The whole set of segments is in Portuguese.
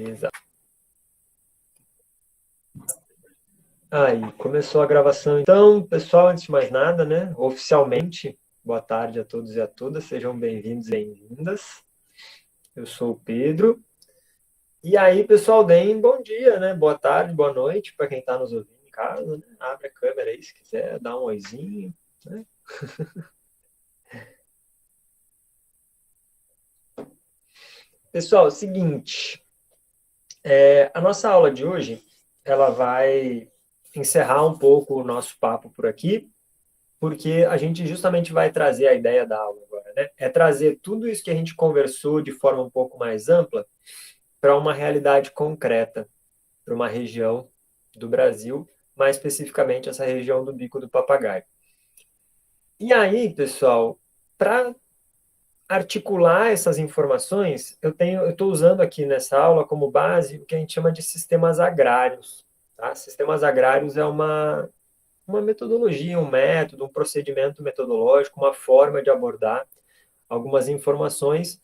Exato. Aí, começou a gravação. Então, pessoal, antes de mais nada, né, oficialmente, boa tarde a todos e a todas, sejam bem-vindos e bem-vindas. Eu sou o Pedro. E aí, pessoal, deem bom dia, né? Boa tarde, boa noite para quem está nos ouvindo em casa, né? Abre a câmera aí se quiser, dá um oizinho, né? Pessoal, é o seguinte, a nossa aula de hoje, ela vai encerrar um pouco o nosso papo por aqui, porque a gente justamente vai trazer a ideia da aula agora, né? É trazer tudo isso que a gente conversou de forma um pouco mais ampla para uma realidade concreta, para uma região do Brasil, mais especificamente essa região do Bico do Papagaio. E aí, pessoal, para articular essas informações, eu estou usando aqui nessa aula como base o que a gente chama de sistemas agrários. Tá? Sistemas agrários é uma metodologia, um método, um procedimento metodológico, uma forma de abordar algumas informações,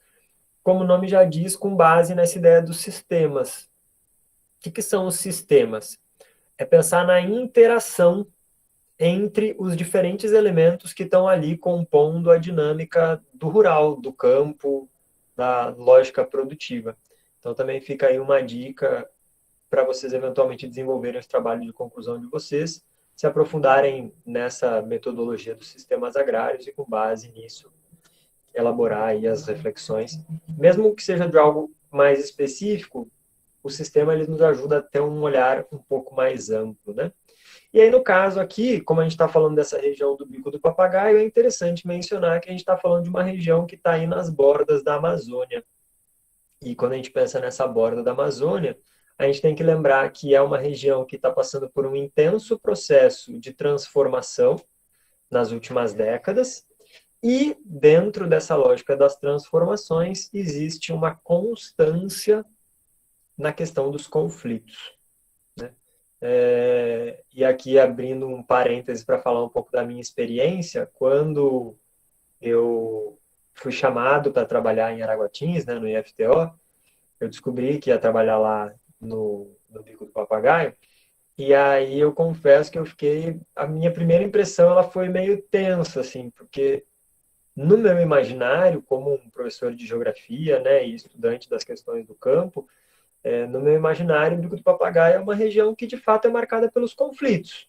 como o nome já diz, com base nessa ideia dos sistemas. O que são os sistemas? É pensar na interação entre os diferentes elementos que estão ali compondo a dinâmica do rural, do campo, da lógica produtiva. Então também fica aí uma dica para vocês eventualmente desenvolverem os trabalhos de conclusão de vocês, se aprofundarem nessa metodologia dos sistemas agrários e com base nisso elaborar aí as reflexões. Mesmo que seja de algo mais específico, o sistema ele nos ajuda a ter um olhar um pouco mais amplo, né? E aí, no caso aqui, como a gente está falando dessa região do Bico do Papagaio, é interessante mencionar que a gente está falando de uma região que está aí nas bordas da Amazônia. E quando a gente pensa nessa borda da Amazônia, a gente tem que lembrar que é uma região que está passando por um intenso processo de transformação nas últimas décadas, e dentro dessa lógica das transformações existe uma constância na questão dos conflitos. Né? E aqui abrindo um parêntese para falar um pouco da minha experiência, quando eu fui chamado para trabalhar em Araguatins, né, no IFTO, eu descobri que ia trabalhar lá no Bico do Papagaio, e aí eu confesso que a minha primeira impressão ela foi meio tensa, assim, porque no meu imaginário, como um professor de geografia, né, e estudante das questões do campo, no meu imaginário, o Bico do Papagaio é uma região que de fato é marcada pelos conflitos.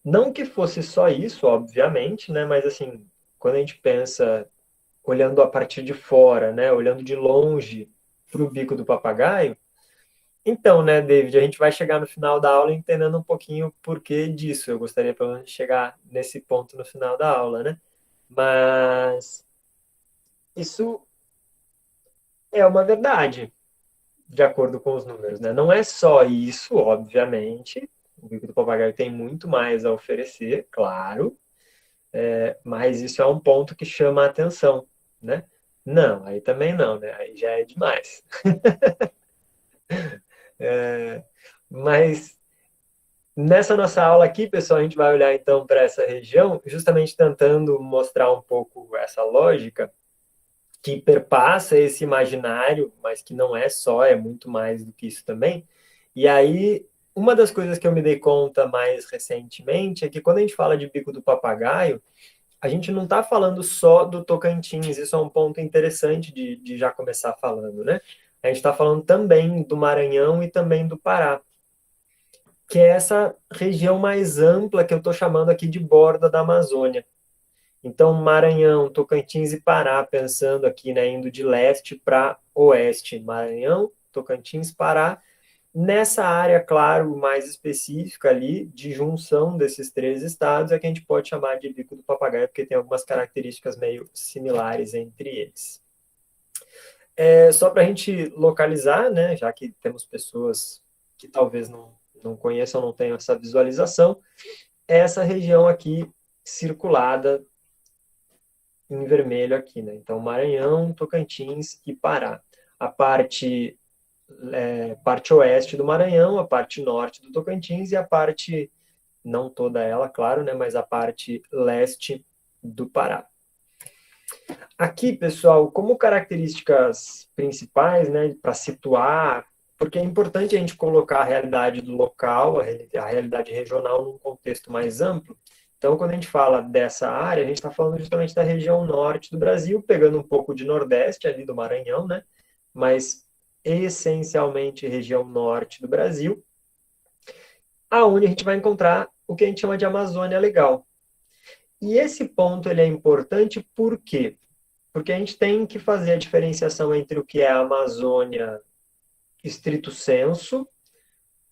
Não que fosse só isso, obviamente, né, mas assim, quando a gente pensa olhando a partir de fora, né, olhando de longe para o Bico do Papagaio, então, né, David, a gente vai chegar no final da aula entendendo um pouquinho o porquê disso. Eu gostaria pelo menos de chegar nesse ponto no final da aula, né? Mas isso é uma verdade, de acordo com os números, né? Não é só isso, obviamente. O Bico do Papagaio tem muito mais a oferecer, claro, mas isso é um ponto que chama a atenção, né? Não, aí também não, né? Aí já é demais. Mas nessa nossa aula aqui, pessoal, a gente vai olhar então para essa região, justamente tentando mostrar um pouco essa lógica que perpassa esse imaginário, mas que não é só, é muito mais do que isso também. E aí, uma das coisas que eu me dei conta mais recentemente é que quando a gente fala de Bico do Papagaio, a gente não está falando só do Tocantins, isso é um ponto interessante de já começar falando, né? A gente está falando também do Maranhão e também do Pará, que é essa região mais ampla que eu estou chamando aqui de borda da Amazônia. Então, Maranhão, Tocantins e Pará, pensando aqui, né, indo de leste para oeste. Maranhão, Tocantins, Pará. Nessa área, claro, mais específica ali, de junção desses três estados, é que a gente pode chamar de Bico do Papagaio, porque tem algumas características meio similares entre eles. Só para a gente localizar, né, já que temos pessoas que talvez não conheçam, não tenham essa visualização, é essa região aqui circulada em vermelho aqui, né? Então, Maranhão, Tocantins e Pará. A parte oeste do Maranhão, a parte norte do Tocantins e a parte, não toda ela, claro, né? Mas a parte leste do Pará. Aqui, pessoal, como características principais, né, para situar, porque é importante a gente colocar a realidade do local, a realidade regional num contexto mais amplo. Então, quando a gente fala dessa área, a gente está falando justamente da região norte do Brasil, pegando um pouco de nordeste ali do Maranhão, né? Mas essencialmente região norte do Brasil, aonde a gente vai encontrar o que a gente chama de Amazônia Legal. E esse ponto ele é importante por quê? Porque a gente tem que fazer a diferenciação entre o que é a Amazônia estrito sensu,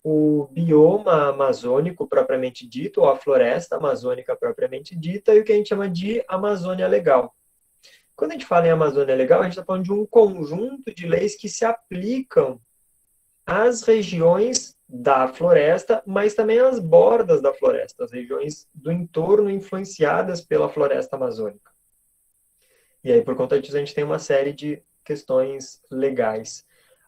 o bioma amazônico propriamente dito, ou a floresta amazônica propriamente dita, e o que a gente chama de Amazônia Legal. Quando a gente fala em Amazônia Legal, a gente está falando de um conjunto de leis que se aplicam às regiões da floresta, mas também às bordas da floresta, as regiões do entorno influenciadas pela floresta amazônica. E aí, por conta disso, a gente tem uma série de questões legais.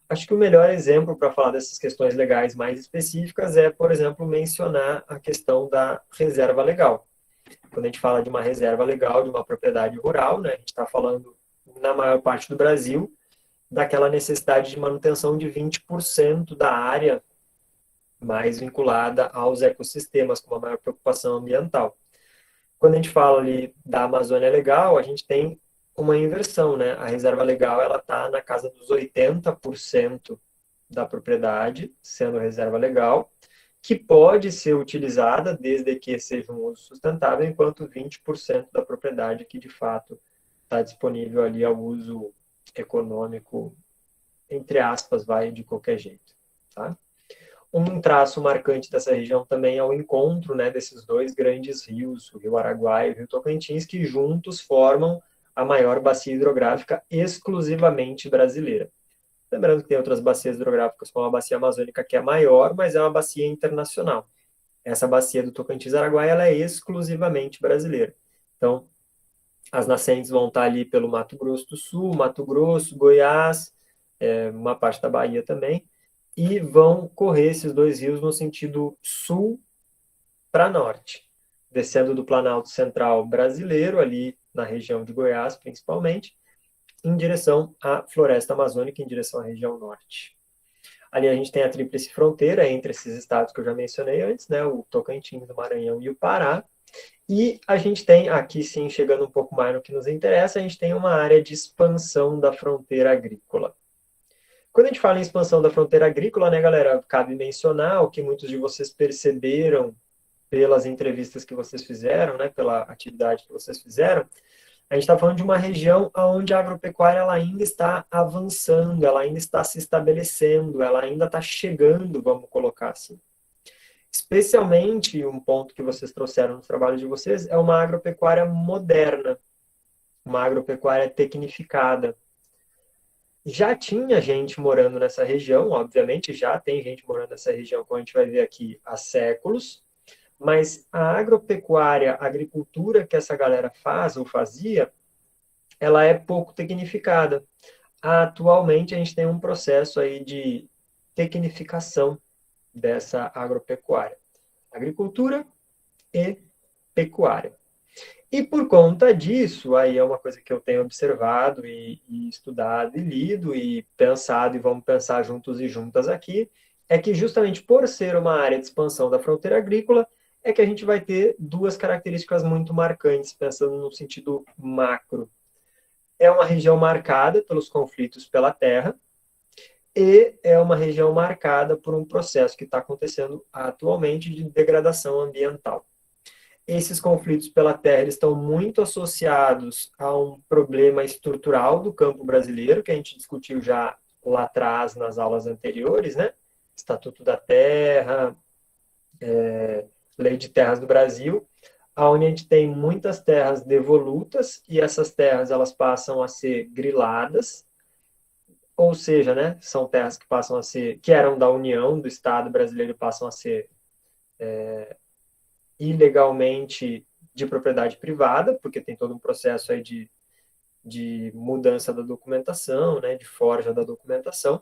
Acho que o melhor exemplo para falar dessas questões legais mais específicas é, por exemplo, mencionar a questão da reserva legal. Quando a gente fala de uma reserva legal, de uma propriedade rural, né, a gente está falando, na maior parte do Brasil, daquela necessidade de manutenção de 20% da área mais vinculada aos ecossistemas, com uma maior preocupação ambiental. Quando a gente fala ali da Amazônia Legal, a gente tem uma inversão, né? A reserva legal ela está na casa dos 80% da propriedade sendo reserva legal, que pode ser utilizada desde que seja um uso sustentável, enquanto 20% da propriedade que de fato está disponível ali ao uso econômico, entre aspas, vai de qualquer jeito, tá? Um traço marcante dessa região também é o encontro, né, desses dois grandes rios, o Rio Araguaia e o Rio Tocantins, que juntos formam a maior bacia hidrográfica exclusivamente brasileira. Lembrando que tem outras bacias hidrográficas, como a bacia amazônica, que é maior, mas é uma bacia internacional. Essa bacia do Tocantins-Araguaia ela é exclusivamente brasileira. Então, as nascentes vão estar ali pelo Mato Grosso do Sul, Mato Grosso, Goiás, uma parte da Bahia também, e vão correr esses dois rios no sentido sul para norte, descendo do Planalto Central brasileiro, ali na região de Goiás, principalmente, em direção à floresta amazônica, em direção à região norte. Ali a gente tem a tríplice fronteira entre esses estados que eu já mencionei antes, né, o Tocantins, o Maranhão e o Pará, e a gente tem, aqui sim, chegando um pouco mais no que nos interessa, a gente tem uma área de expansão da fronteira agrícola. Quando a gente fala em expansão da fronteira agrícola, né, galera, cabe mencionar o que muitos de vocês perceberam pelas entrevistas que vocês fizeram, né, pela atividade que vocês fizeram. A gente está falando de uma região onde a agropecuária ela ainda está avançando, ela ainda está se estabelecendo, ela ainda está chegando, vamos colocar assim. Especialmente, um ponto que vocês trouxeram no trabalho de vocês é uma agropecuária moderna, uma agropecuária tecnificada. Já tinha gente morando nessa região, obviamente já tem gente morando nessa região, como a gente vai ver aqui, há séculos, mas a agropecuária, a agricultura que essa galera faz ou fazia, ela é pouco tecnificada. Atualmente a gente tem um processo aí de tecnificação dessa agropecuária. Agricultura e pecuária. E por conta disso, aí é uma coisa que eu tenho observado e estudado e lido e pensado, e vamos pensar juntos e juntas aqui, é que justamente por ser uma área de expansão da fronteira agrícola, é que a gente vai ter duas características muito marcantes, pensando no sentido macro. É uma região marcada pelos conflitos pela terra, e é uma região marcada por um processo que está acontecendo atualmente de degradação ambiental. Esses conflitos pela terra eles estão muito associados a um problema estrutural do campo brasileiro, que a gente discutiu já lá atrás nas aulas anteriores, né? Estatuto da Terra, Lei de Terras do Brasil, onde a gente tem muitas terras devolutas e essas terras elas passam a ser griladas, ou seja, né, são terras que passam a ser, que eram da União, do Estado brasileiro, passam a ser ilegalmente de propriedade privada, porque tem todo um processo aí de mudança da documentação, né, de forja da documentação,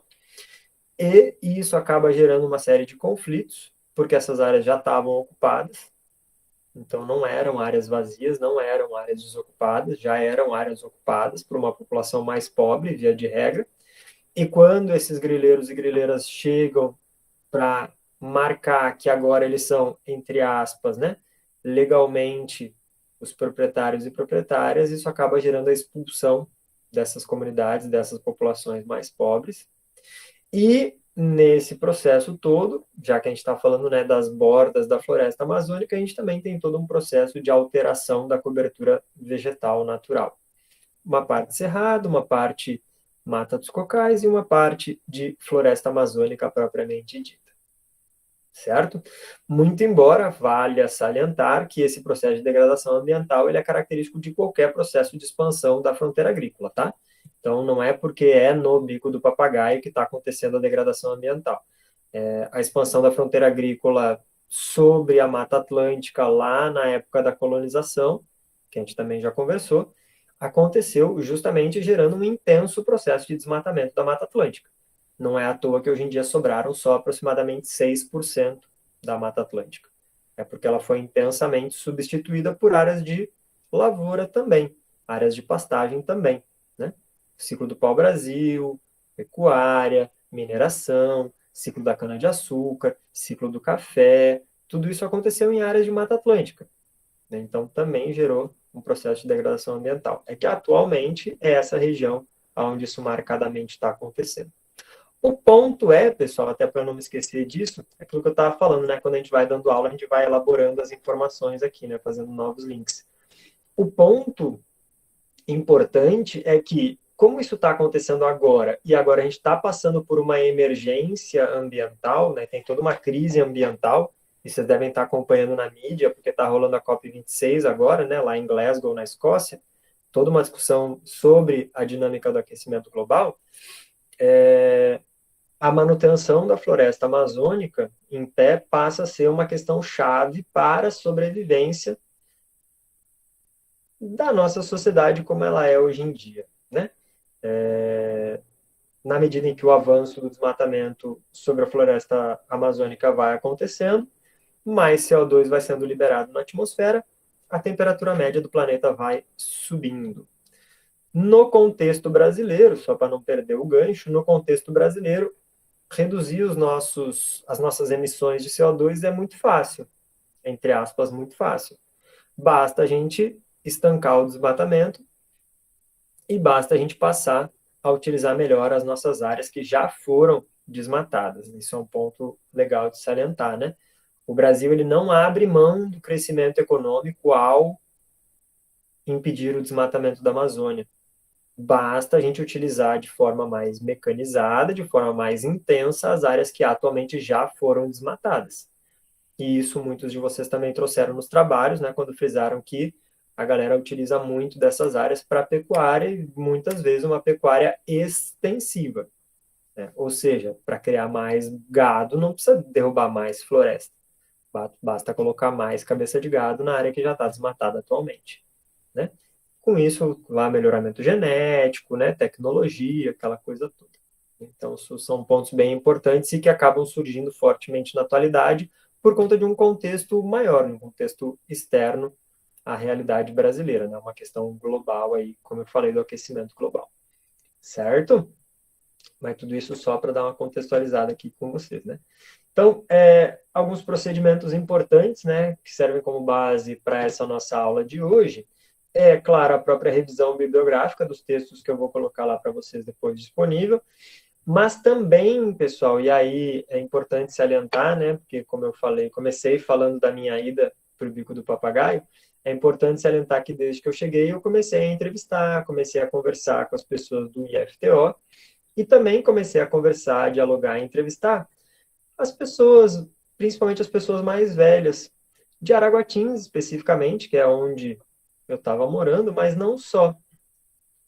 e isso acaba gerando uma série de conflitos, porque essas áreas já estavam ocupadas, Então, não eram áreas vazias, não eram áreas desocupadas, já eram áreas ocupadas por uma população mais pobre, via de regra. E quando esses grileiros e grileiras chegam para marcar que agora eles são, entre aspas, né, legalmente os proprietários e proprietárias, isso acaba gerando a expulsão dessas comunidades, dessas populações mais pobres. E nesse processo todo, já que a gente está falando, né, das bordas da floresta amazônica, a gente também tem todo um processo de alteração da cobertura vegetal natural. Uma parte cerrado, uma parte mata dos cocais e uma parte de floresta amazônica propriamente dita. Certo? Muito embora valha salientar que esse processo de degradação ambiental ele é característico de qualquer processo de expansão da fronteira agrícola, tá? Então, não é porque é no Bico do Papagaio que está acontecendo a degradação ambiental. A expansão da fronteira agrícola sobre a Mata Atlântica, lá na época da colonização, que a gente também já conversou, aconteceu justamente gerando um intenso processo de desmatamento da Mata Atlântica. Não é à toa que hoje em dia sobraram só aproximadamente 6% da Mata Atlântica. É porque ela foi intensamente substituída por áreas de lavoura também, áreas de pastagem também, né? Ciclo do pau-brasil, pecuária, mineração, ciclo da cana-de-açúcar, ciclo do café, tudo isso aconteceu em áreas de Mata Atlântica, né? Então também gerou um processo de degradação ambiental. É que atualmente é essa região onde isso marcadamente está acontecendo. O ponto é, pessoal, até para não me esquecer disso, é aquilo que eu estava falando, né? Quando a gente vai dando aula, a gente vai elaborando as informações aqui, né? Fazendo novos links. O ponto importante é que, como isso está acontecendo agora, e agora a gente está passando por uma emergência ambiental, né? Tem toda uma crise ambiental, e vocês devem estar acompanhando na mídia, porque está rolando a COP26 agora, né? Lá em Glasgow, na Escócia, toda uma discussão sobre a dinâmica do aquecimento global. A manutenção da floresta amazônica em pé passa a ser uma questão chave para a sobrevivência da nossa sociedade como ela é hoje em dia, né? Na medida em que o avanço do desmatamento sobre a floresta amazônica vai acontecendo, mais CO2 vai sendo liberado na atmosfera, a temperatura média do planeta vai subindo. No contexto brasileiro, só para não perder o gancho, no contexto brasileiro, reduzir as nossas emissões de CO2 é muito fácil, entre aspas, muito fácil. Basta a gente estancar o desmatamento e basta a gente passar a utilizar melhor as nossas áreas que já foram desmatadas. Isso é um ponto legal de salientar, né? O Brasil ele não abre mão do crescimento econômico ao impedir o desmatamento da Amazônia. Basta a gente utilizar de forma mais mecanizada, de forma mais intensa, as áreas que atualmente já foram desmatadas. E isso muitos de vocês também trouxeram nos trabalhos, né, quando frisaram que a galera utiliza muito dessas áreas para pecuária e muitas vezes uma pecuária extensiva, né? Ou seja, para criar mais gado não precisa derrubar mais floresta, basta colocar mais cabeça de gado na área que já está desmatada atualmente, né? Com isso, lá melhoramento genético, né, tecnologia, aquela coisa toda. Então, são pontos bem importantes e que acabam surgindo fortemente na atualidade por conta de um contexto maior, um contexto externo à realidade brasileira, né? Uma questão global aí, como eu falei, do aquecimento global. Certo? Mas tudo isso só para dar uma contextualizada aqui com vocês, né? Então, alguns procedimentos importantes, né, que servem como base para essa nossa aula de hoje. É, claro, a própria revisão bibliográfica dos textos que eu vou colocar lá para vocês depois disponível, mas também, pessoal, e aí é importante salientar, né, porque como eu falei, comecei falando da minha ida para o Bico do Papagaio, é importante salientar que desde que eu cheguei eu comecei a entrevistar, comecei a conversar com as pessoas do IFTO e também comecei a conversar, a dialogar, a entrevistar as pessoas, principalmente as pessoas mais velhas, de Araguatins especificamente, que é onde eu estava morando, mas não só.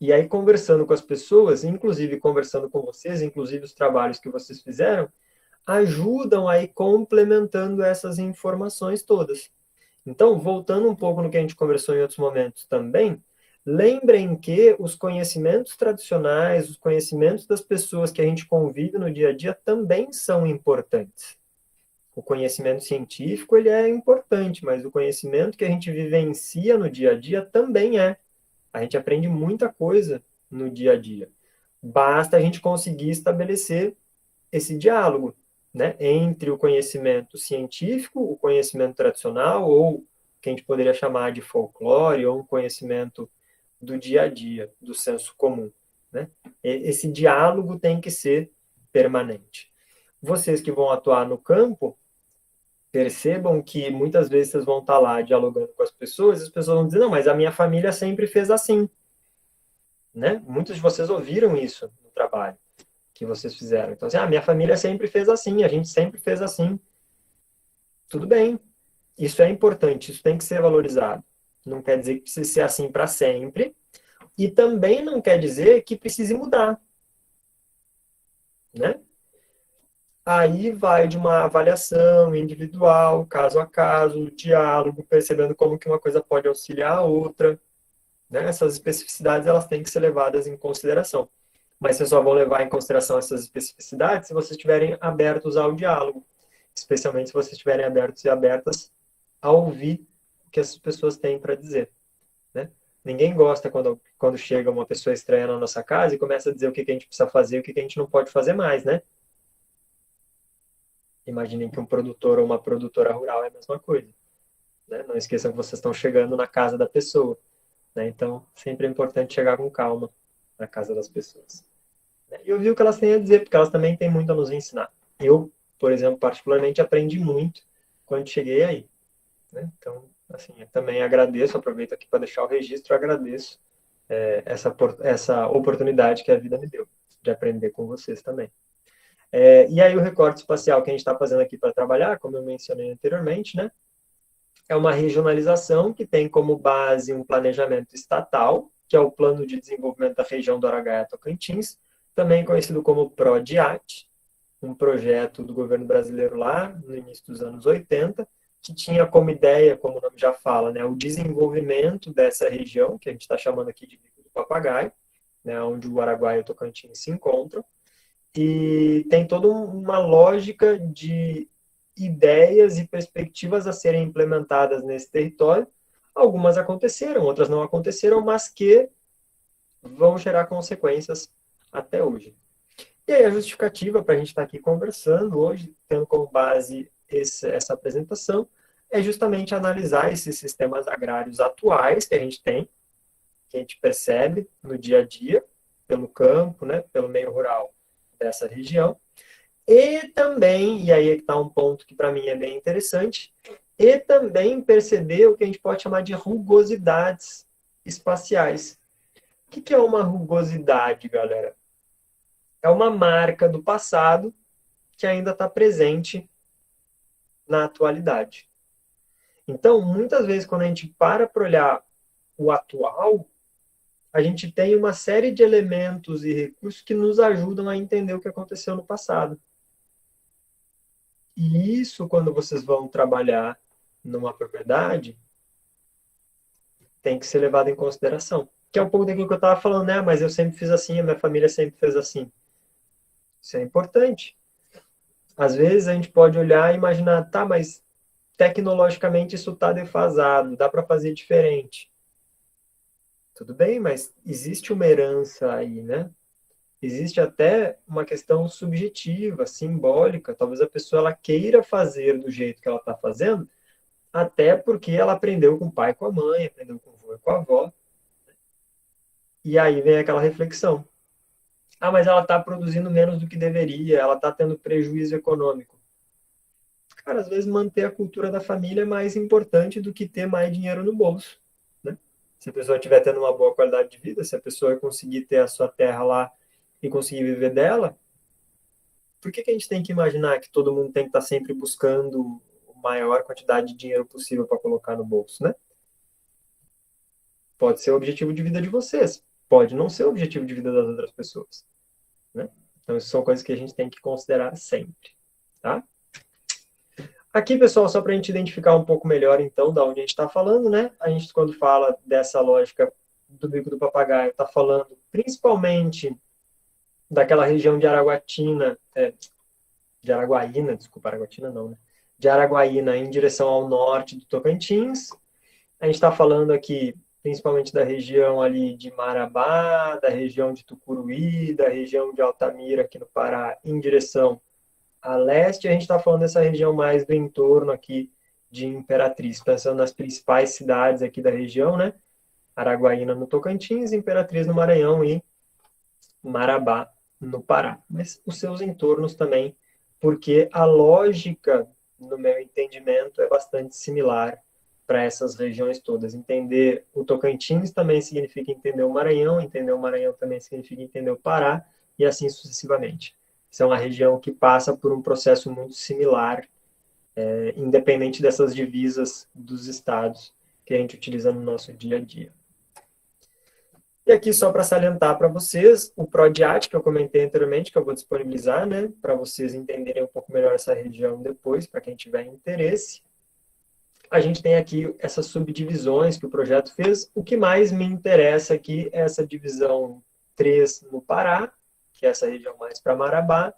E aí, conversando com as pessoas, inclusive conversando com vocês, inclusive os trabalhos que vocês fizeram, ajudam aí complementando essas informações todas. Então, voltando um pouco no que a gente conversou em outros momentos também, lembrem que os conhecimentos tradicionais, os conhecimentos das pessoas que a gente convive no dia a dia também são importantes. O conhecimento científico, ele é importante, mas o conhecimento que a gente vivencia no dia a dia também é. A gente aprende muita coisa no dia a dia. Basta a gente conseguir estabelecer esse diálogo, né, entre o conhecimento científico, o conhecimento tradicional, ou que a gente poderia chamar de folclore, ou um conhecimento do dia a dia, do senso comum, né? Esse diálogo tem que ser permanente. Vocês que vão atuar no campo, percebam que muitas vezes vocês vão estar lá dialogando com as pessoas vão dizer, não, mas a minha família sempre fez assim, né? Muitos de vocês ouviram isso no trabalho que vocês fizeram. Então, assim, minha família sempre fez assim, a gente sempre fez assim. Tudo bem, isso é importante, isso tem que ser valorizado. Não quer dizer que precise ser assim para sempre, e também não quer dizer que precise mudar, né? Aí vai de uma avaliação individual, caso a caso, diálogo, percebendo como que uma coisa pode auxiliar a outra, né? Essas especificidades elas têm que ser levadas em consideração. Mas vocês só vão levar em consideração essas especificidades se vocês estiverem abertos ao diálogo, especialmente se vocês estiverem abertos e abertas a ouvir o que as pessoas têm para dizer, né? Ninguém gosta quando chega uma pessoa estranha na nossa casa e começa a dizer o que a gente precisa fazer e o que a gente não pode fazer mais, né? Imaginem que um produtor ou uma produtora rural é a mesma coisa, né? Não esqueçam que vocês estão chegando na casa da pessoa, né? Então, sempre é importante chegar com calma na casa das pessoas. E ouvir o que elas têm a dizer, porque elas também têm muito a nos ensinar. Eu, por exemplo, particularmente aprendi muito quando cheguei aí, né? Então, assim, eu também agradeço, aproveito aqui para deixar o registro, agradeço essa oportunidade que a vida me deu de aprender com vocês também. E aí o recorte espacial que a gente está fazendo aqui para trabalhar, como eu mencionei anteriormente, né, é uma regionalização que tem como base um planejamento estatal, que é o Plano de Desenvolvimento da Região do Araguaia-Tocantins, também conhecido como PRODIAT, um projeto do governo brasileiro lá no início dos anos 80, que tinha como ideia, como o nome já fala, né, o desenvolvimento dessa região, que a gente está chamando aqui de Bico do Papagaio, né, onde o Araguaia e o Tocantins se encontram, e tem toda uma lógica de ideias e perspectivas a serem implementadas nesse território. Algumas aconteceram, outras não aconteceram, mas que vão gerar consequências até hoje. E aí a justificativa para a gente estar aqui conversando hoje, tendo como base essa apresentação, é justamente analisar esses sistemas agrários atuais que a gente tem, que a gente percebe no dia a dia, pelo campo, né, pelo meio rural dessa região, e também, e aí está um ponto que para mim é bem interessante, e também perceber o que a gente pode chamar de rugosidades espaciais. O que é uma rugosidade, galera? É uma marca do passado que ainda está presente na atualidade. Então, muitas vezes, quando a gente para olhar o atual, a gente tem uma série de elementos e recursos que nos ajudam a entender o que aconteceu no passado. E isso, quando vocês vão trabalhar numa propriedade, tem que ser levado em consideração. Que é um pouco daquilo que eu estava falando, né? Mas eu sempre fiz assim, a minha família sempre fez assim. Isso é importante. Às vezes a gente pode olhar e imaginar, tá, mas tecnologicamente isso está defasado, dá para fazer diferente. Tudo bem, mas existe uma herança aí, né? Existe até uma questão subjetiva, simbólica. Talvez a pessoa ela queira fazer do jeito que ela está fazendo, até porque ela aprendeu com o pai, com a mãe, aprendeu com o avô e com a avó. E aí vem aquela reflexão. Ah, mas ela está produzindo menos do que deveria, ela está tendo prejuízo econômico. Cara, às vezes manter a cultura da família é mais importante do que ter mais dinheiro no bolso, né? Se a pessoa estiver tendo uma boa qualidade de vida, se a pessoa conseguir ter a sua terra lá e conseguir viver dela, por que a gente tem que imaginar que todo mundo tem que estar sempre buscando a maior quantidade de dinheiro possível para colocar no bolso, né? Pode ser o objetivo de vida de vocês, pode não ser o objetivo de vida das outras pessoas, né? Então, isso são coisas que a gente tem que considerar sempre, tá? Aqui, pessoal, só para a gente identificar um pouco melhor, então, da onde a gente está falando, né? A gente, quando fala dessa lógica do bico do papagaio, está falando principalmente daquela região de Araguaína, desculpa, Araguatina não, né? de Araguaína em direção ao norte do Tocantins. A gente está falando aqui principalmente da região ali de Marabá, da região de Tucuruí, da região de Altamira, aqui no Pará, em direção a leste. A gente está falando dessa região mais do entorno aqui de Imperatriz, pensando nas principais cidades aqui da região, né? Araguaína no Tocantins, Imperatriz no Maranhão e Marabá no Pará. Mas os seus entornos também, porque a lógica, no meu entendimento, é bastante similar para essas regiões todas. Entender o Tocantins também significa entender o Maranhão também significa entender o Pará, e assim sucessivamente. Isso é uma região que passa por um processo muito similar, independente dessas divisas dos estados que a gente utiliza no nosso dia a dia. E aqui, só para salientar para vocês, o PRODIAT, que eu comentei anteriormente, que eu vou disponibilizar, né, para vocês entenderem um pouco melhor essa região depois, para quem tiver interesse. A gente tem aqui essas subdivisões que o projeto fez. O que mais me interessa aqui é essa divisão 3 no Pará, que é essa região mais para Marabá.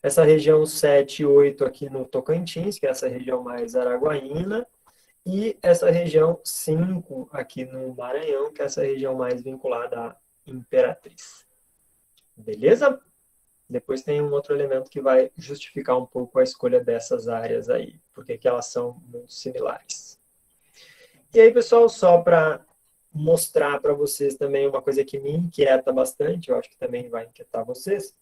Essa região 7 e 8 aqui no Tocantins, que é essa região mais Araguaína. E essa região 5 aqui no Maranhão, que é essa região mais vinculada à Imperatriz. Beleza? Depois tem um outro elemento que vai justificar um pouco a escolha dessas áreas aí, porque que elas são muito similares. E aí, pessoal, só para mostrar para vocês também uma coisa que me inquieta bastante, eu acho que também vai inquietar vocês,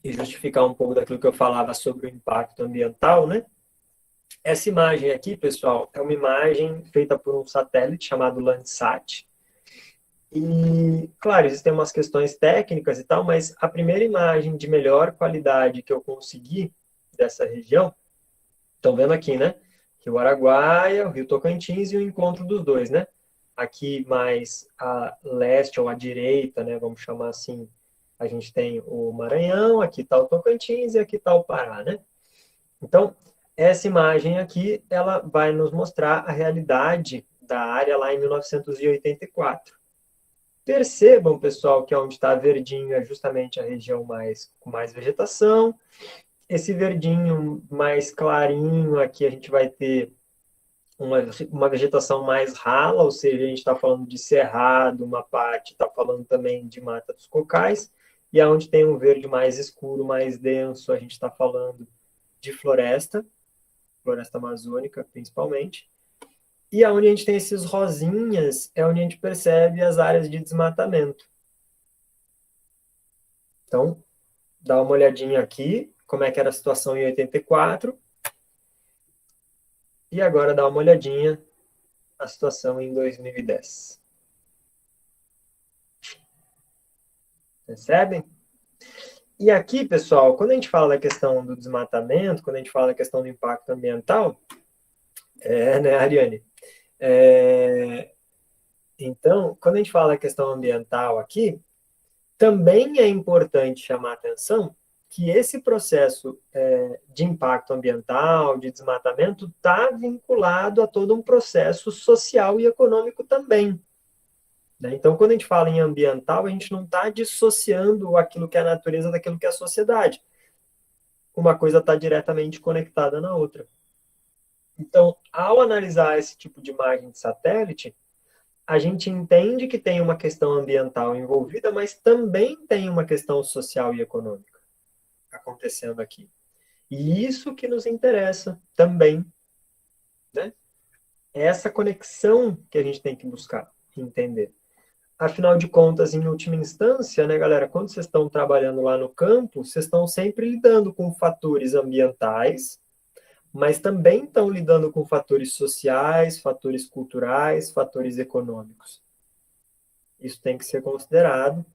e justificar um pouco daquilo que eu falava sobre o impacto ambiental, né? Essa imagem aqui, pessoal, é uma imagem feita por um satélite chamado Landsat. E, claro, existem umas questões técnicas e tal, mas a primeira imagem de melhor qualidade que eu consegui dessa região, estão vendo aqui, né? Rio Araguaia, o Rio Tocantins e o encontro dos dois, né? Aqui mais a leste ou à direita, né? Vamos chamar assim, a gente tem o Maranhão, aqui está o Tocantins e aqui está o Pará, né? Então, essa imagem aqui, ela vai nos mostrar a realidade da área lá em 1984. Percebam, pessoal, que onde está verdinho é justamente a região com mais vegetação. Esse verdinho mais clarinho aqui a gente vai ter uma vegetação mais rala, ou seja, a gente está falando de cerrado, uma parte, está falando também de mata dos cocais. E aonde tem um verde mais escuro, mais denso, a gente está falando de floresta amazônica, principalmente. E onde a gente tem esses rosinhas é onde a gente percebe as áreas de desmatamento. Então, dá uma olhadinha aqui, como é que era a situação em 84. E agora dá uma olhadinha a situação em 2010. Percebem? E aqui, pessoal, quando a gente fala da questão do desmatamento, quando a gente fala da questão do impacto ambiental, né, Ariane? Então, quando a gente fala da questão ambiental aqui, também é importante chamar a atenção que esse processo de impacto ambiental, de desmatamento, está vinculado a todo um processo social e econômico também. Né? Então, quando a gente fala em ambiental, a gente não está dissociando aquilo que é a natureza daquilo que é a sociedade. Uma coisa está diretamente conectada na outra. Então, ao analisar esse tipo de imagem de satélite, a gente entende que tem uma questão ambiental envolvida, mas também tem uma questão social e econômica acontecendo aqui. E isso que nos interessa também, né? É essa conexão que a gente tem que buscar entender. Afinal de contas, em última instância, né, galera, quando vocês estão trabalhando lá no campo, vocês estão sempre lidando com fatores ambientais, mas também estão lidando com fatores sociais, fatores culturais, fatores econômicos. Isso tem que ser considerado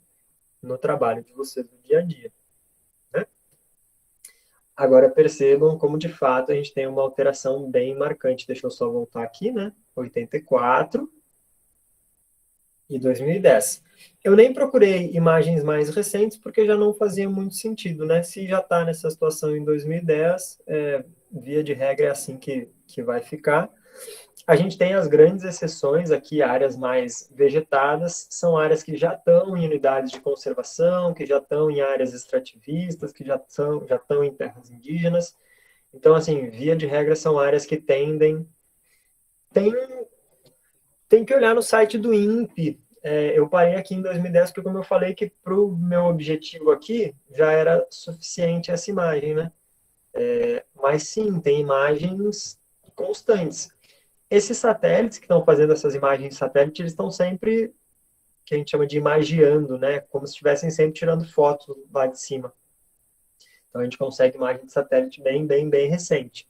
no trabalho de vocês no dia a dia. Né? Agora percebam como, de fato, a gente tem uma alteração bem marcante. Deixa eu só voltar aqui, né? 84 e 2010. Eu nem procurei imagens mais recentes, porque já não fazia muito sentido, né? Se já está nessa situação em 2010, via de regra é assim que vai ficar. A gente tem as grandes exceções aqui, áreas mais vegetadas, são áreas que já estão em unidades de conservação, que já estão em áreas extrativistas, que já estão em terras indígenas. Então, assim, via de regra, são áreas que tendem... Tem que olhar no site do INPE. Eu parei aqui em 2010 porque, como eu falei, que para o meu objetivo aqui já era suficiente essa imagem, né? Mas sim, tem imagens constantes. Esses satélites que estão fazendo essas imagens de satélite, eles estão sempre, que a gente chama de imagiando, né? Como se estivessem sempre tirando fotos lá de cima. Então a gente consegue imagem de satélite bem recente.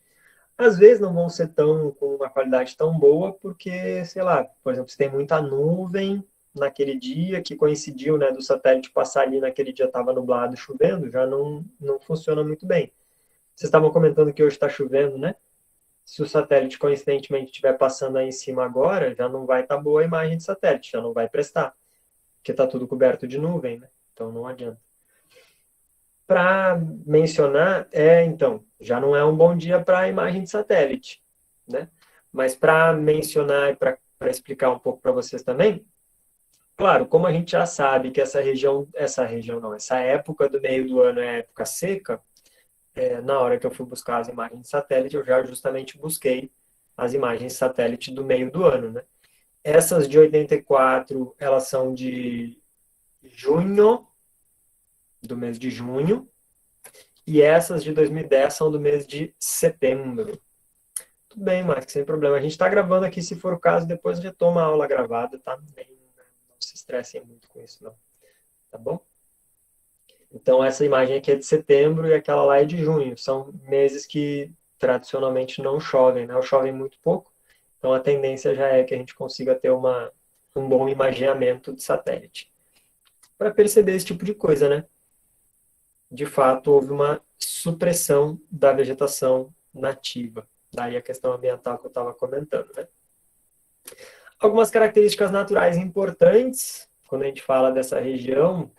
Às vezes não vão ser com uma qualidade tão boa, porque, sei lá, por exemplo, se tem muita nuvem naquele dia, que coincidiu, né, do satélite passar ali naquele dia estava nublado, chovendo, já não funciona muito bem. Vocês estavam comentando que hoje está chovendo, né? Se o satélite coincidentemente estiver passando aí em cima agora, já não vai estar boa a imagem de satélite, já não vai prestar, porque está tudo coberto de nuvem, né? Então não adianta. Para mencionar, então, já não é um bom dia para a imagem de satélite, né? Mas para mencionar e para explicar um pouco para vocês também, claro, como a gente já sabe que essa época do meio do ano é época seca, na hora que eu fui buscar as imagens de satélite, eu já justamente busquei as imagens de satélite do meio do ano, né? Essas de 84, elas são de junho, do mês de junho, e essas de 2010 são do mês de setembro. Tudo bem, Marcos, sem problema. A gente está gravando aqui, se for o caso, depois a gente toma a aula gravada, tá? Não se estressem muito com isso, não. Tá bom? Então, essa imagem aqui é de setembro e aquela lá é de junho. São meses que tradicionalmente não chovem, né? Ou chovem muito pouco. Então, a tendência já é que a gente consiga ter um bom imageamento de satélite. Para perceber esse tipo de coisa, né? De fato, houve uma supressão da vegetação nativa. Daí a questão ambiental que eu estava comentando, né? Algumas características naturais importantes, quando a gente fala dessa região,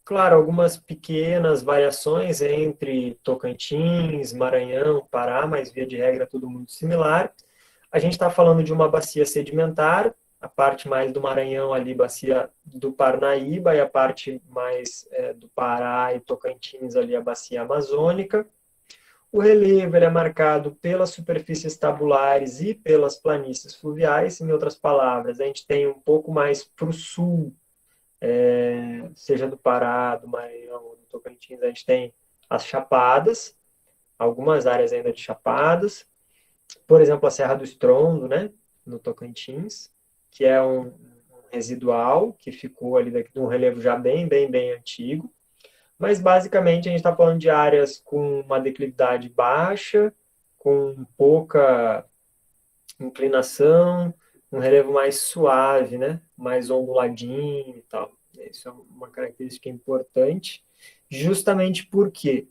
claro, algumas pequenas variações entre Tocantins, Maranhão, Pará, mas via de regra tudo muito similar. A gente está falando de uma bacia sedimentar, a parte mais do Maranhão ali, bacia do Parnaíba, e a parte mais do Pará e Tocantins ali, a bacia amazônica. O relevo ele é marcado pelas superfícies tabulares e pelas planícies fluviais. Em outras palavras, a gente tem um pouco mais para o sul, seja do Pará, do Maranhão, do Tocantins, a gente tem as chapadas, algumas áreas ainda de chapadas. Por exemplo, a Serra do Estrondo, né, no Tocantins, que é um residual que ficou ali de um relevo já bem antigo. Mas, basicamente, a gente está falando de áreas com uma declividade baixa, com pouca inclinação, um relevo mais suave, né? Mais onduladinho e tal. Isso é uma característica importante, justamente por quê?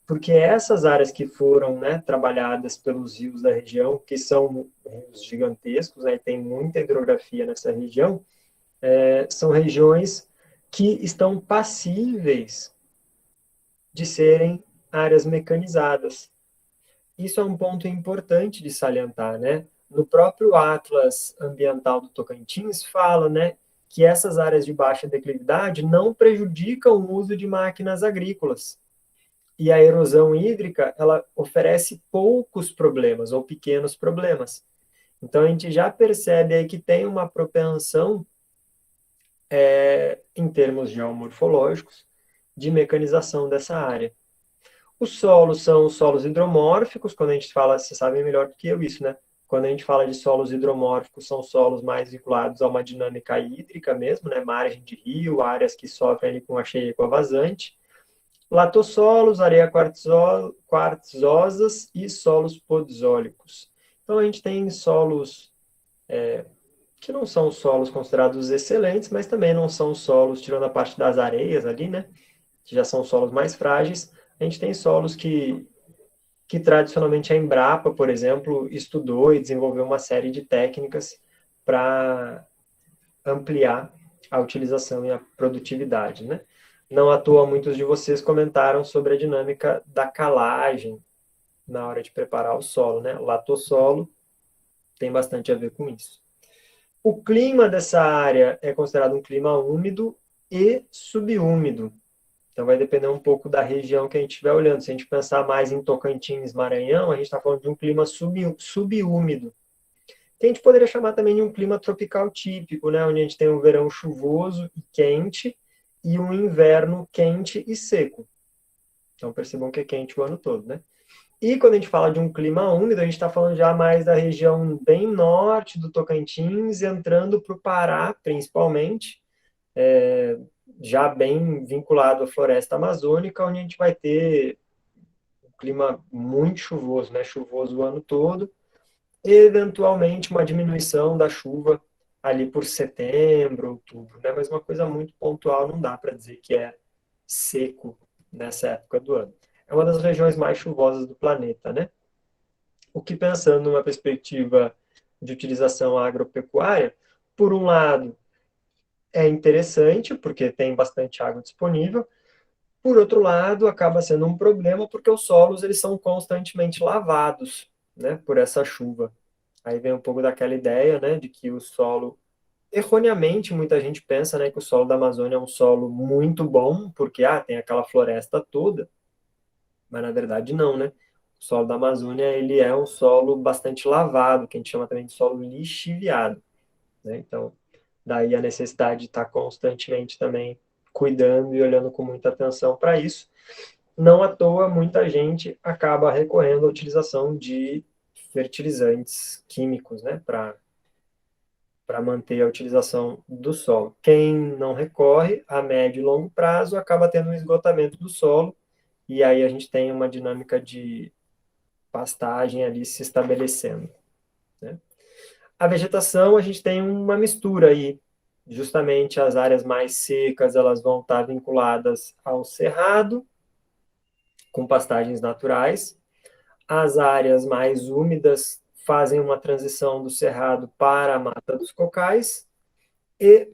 Porque essas áreas que foram, né, trabalhadas pelos rios da região, que são rios gigantescos, né, tem muita hidrografia nessa região, são regiões que estão passíveis de serem áreas mecanizadas. Isso é um ponto importante de salientar, né? No próprio Atlas Ambiental do Tocantins fala, né, que essas áreas de baixa declividade não prejudicam o uso de máquinas agrícolas. E a erosão hídrica, ela oferece poucos problemas ou pequenos problemas. Então a gente já percebe aí que tem uma propensão, em termos geomorfológicos, de mecanização dessa área. Os solos são os solos hidromórficos, quando a gente fala, vocês sabem melhor do que eu isso, né? Quando a gente fala de solos hidromórficos, são solos mais vinculados a uma dinâmica hídrica mesmo, né? Margem de rio, áreas que sofrem ali com a cheia equavasante. Latossolos, areia quartzosas e solos podzólicos. Então a gente tem solos que não são solos considerados excelentes, mas também não são solos, tirando a parte das areias ali, né? Que já são solos mais frágeis. A gente tem solos que tradicionalmente a Embrapa, por exemplo, estudou e desenvolveu uma série de técnicas para ampliar a utilização e a produtividade, né? Não à toa, muitos de vocês comentaram sobre a dinâmica da calagem na hora de preparar o solo, né? O latossolo tem bastante a ver com isso. O clima dessa área é considerado um clima úmido e subúmido. Então, vai depender um pouco da região que a gente estiver olhando. Se a gente pensar mais em Tocantins, Maranhão, a gente está falando de um clima subúmido. Que a gente poderia chamar também de um clima tropical típico, né? Onde a gente tem um verão chuvoso e quente e um inverno quente e seco. Então, percebam que é quente o ano todo, né? E quando a gente fala de um clima úmido, a gente está falando já mais da região bem norte do Tocantins, entrando para o Pará, principalmente, já bem vinculado à floresta amazônica, onde a gente vai ter um clima muito chuvoso, né? Chuvoso o ano todo, e eventualmente uma diminuição da chuva ali por setembro, outubro, né? Mas uma coisa muito pontual, não dá para dizer que é seco nessa época do ano. É uma das regiões mais chuvosas do planeta, né? O que, pensando numa perspectiva de utilização agropecuária, por um lado, é interessante, porque tem bastante água disponível. Por outro lado, acaba sendo um problema, porque os solos eles são constantemente lavados, né, por essa chuva. Aí vem um pouco daquela ideia, né, de que o solo, erroneamente, muita gente pensa, né, que o solo da Amazônia é um solo muito bom, porque tem aquela floresta toda, mas na verdade não, né? O solo da Amazônia, ele é um solo bastante lavado, que a gente chama também de solo lixiviado, né? Então, daí a necessidade de estar constantemente também cuidando e olhando com muita atenção para isso. Não à toa, muita gente acaba recorrendo à utilização de fertilizantes químicos, né, para manter a utilização do solo. Quem não recorre, a médio e longo prazo, acaba tendo um esgotamento do solo, e aí a gente tem uma dinâmica de pastagem ali se estabelecendo, né? A vegetação, a gente tem uma mistura aí. Justamente as áreas mais secas, elas vão estar vinculadas ao cerrado, com pastagens naturais. As áreas mais úmidas fazem uma transição do cerrado para a mata dos cocais. E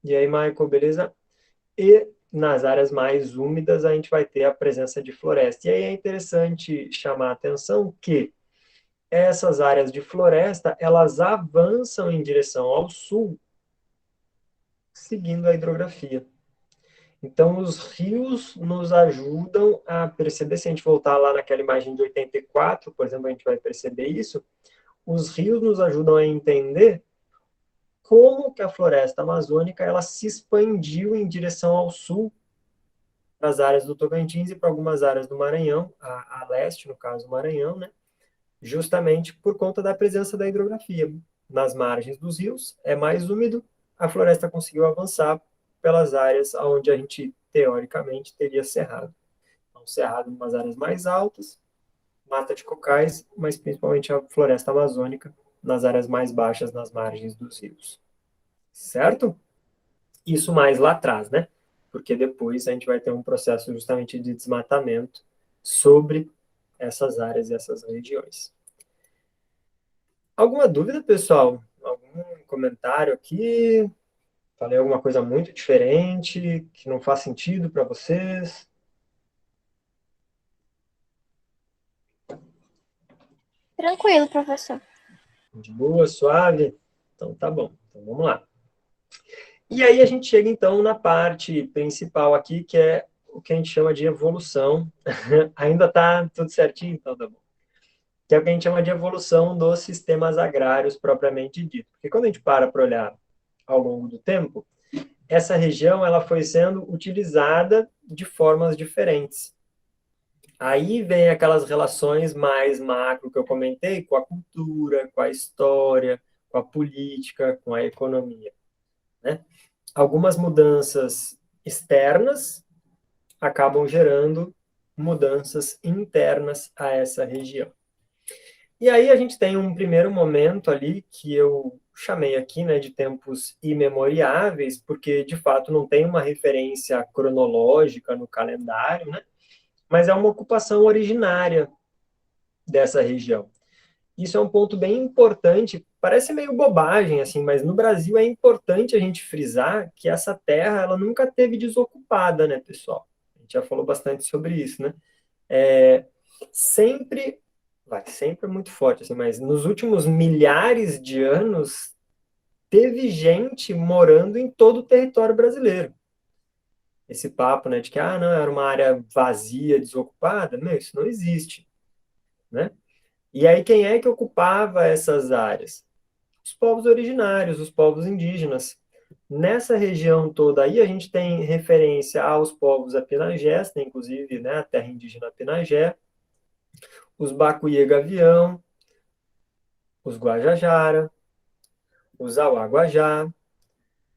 aí, Michael, beleza? E nas áreas mais úmidas, a gente vai ter a presença de floresta. E aí é interessante chamar a atenção que essas áreas de floresta, elas avançam em direção ao sul, seguindo a hidrografia. Então, os rios nos ajudam a perceber, se a gente voltar lá naquela imagem de 84, por exemplo, a gente vai perceber isso, os rios nos ajudam a entender como que a floresta amazônica ela se expandiu em direção ao sul, para as áreas do Tocantins e para algumas áreas do Maranhão, a leste, no caso, do Maranhão, né? Justamente por conta da presença da hidrografia. Nas margens dos rios é mais úmido, a floresta conseguiu avançar pelas áreas onde a gente, teoricamente, teria cerrado. Então, cerrado em umas áreas mais altas, mata de cocais, mas principalmente a floresta amazônica nas áreas mais baixas, nas margens dos rios. Certo? Isso mais lá atrás, né? Porque depois a gente vai ter um processo justamente de desmatamento sobre essas áreas e essas regiões. Alguma dúvida, pessoal? Algum comentário aqui? Falei alguma coisa muito diferente, que não faz sentido para vocês? Tranquilo, professor. De boa, suave? Então tá bom. Então vamos lá. E aí a gente chega então na parte principal aqui, que é o que a gente chama de evolução. Ainda tá tudo certinho? Então tá bom. Que é o que a gente chama de evolução dos sistemas agrários propriamente dito. Porque quando a gente para olhar ao longo do tempo, essa região ela foi sendo utilizada de formas diferentes. Aí vem aquelas relações mais macro que eu comentei, com a cultura, com a história, com a política, com a economia, né? Algumas mudanças externas acabam gerando mudanças internas a essa região. E aí a gente tem um primeiro momento ali que eu chamei aqui, né, de tempos imemoriáveis, porque de fato não tem uma referência cronológica no calendário, né? Mas é uma ocupação originária dessa região. Isso é um ponto bem importante, parece meio bobagem assim, mas no Brasil é importante a gente frisar que essa terra ela nunca teve desocupada, né, pessoal? A gente já falou bastante sobre isso, né? Sempre vai sempre muito forte, assim, mas nos últimos milhares de anos, teve gente morando em todo o território brasileiro. Esse papo, né, de que, não, era uma área vazia, desocupada, meu, isso não existe, né? E aí, quem é que ocupava essas áreas? Os povos originários, os povos indígenas. Nessa região toda aí, a gente tem referência aos povos apinagés, tem inclusive, né, a terra indígena Apinagé, os Bacuia Gavião, os Guajajara, os Auaguajá,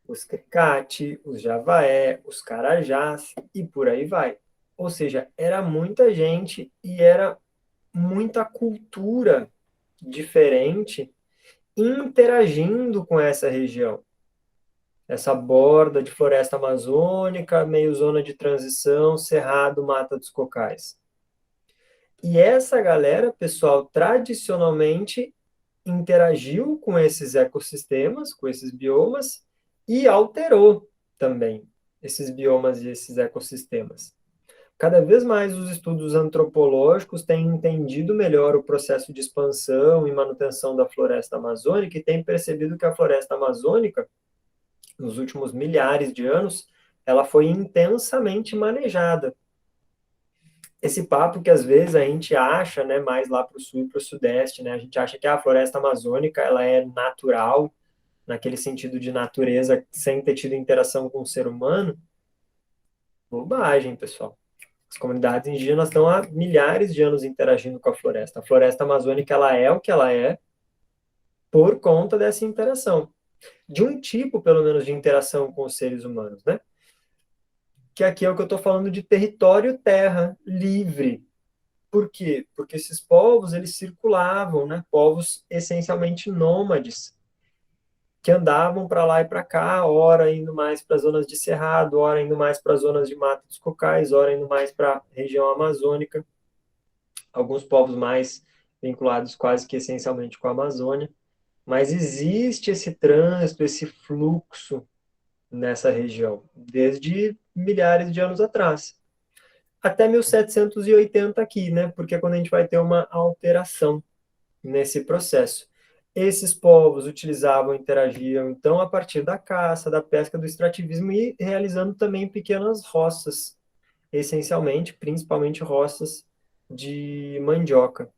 os Cricate, os Javaé, os Carajás e por aí vai. Ou seja, era muita gente e era muita cultura diferente interagindo com essa região. Essa borda de floresta amazônica, meio zona de transição, cerrado, mata dos cocais. E essa galera, pessoal, tradicionalmente interagiu com esses ecossistemas, com esses biomas, e alterou também esses biomas e esses ecossistemas. Cada vez mais os estudos antropológicos têm entendido melhor o processo de expansão e manutenção da floresta amazônica e têm percebido que a floresta amazônica, nos últimos milhares de anos, ela foi intensamente manejada. Esse papo que às vezes a gente acha, né, mais lá para o sul e para o sudeste, né, a gente acha que a floresta amazônica ela é natural, naquele sentido de natureza, sem ter tido interação com o ser humano. Bobagem, pessoal. As comunidades indígenas estão há milhares de anos interagindo com a floresta. A floresta amazônica ela é o que ela é por conta dessa interação. De um tipo, pelo menos, de interação com os seres humanos, né? Que aqui é o que eu estou falando de território terra livre. Por quê? Porque esses povos, eles circulavam, né? Povos essencialmente nômades, que andavam para lá e para cá, ora indo mais para zonas de cerrado, ora indo mais para zonas de mata dos cocais, ora indo mais para a região amazônica. Alguns povos mais vinculados quase que essencialmente com a Amazônia. Mas existe esse trânsito, esse fluxo nessa região, desde milhares de anos atrás. Até 1780 aqui, né? Porque é quando a gente vai ter uma alteração nesse processo. Esses povos utilizavam, interagiam, então, a partir da caça, da pesca, do extrativismo e realizando também pequenas roças, essencialmente, principalmente roças de mandioca.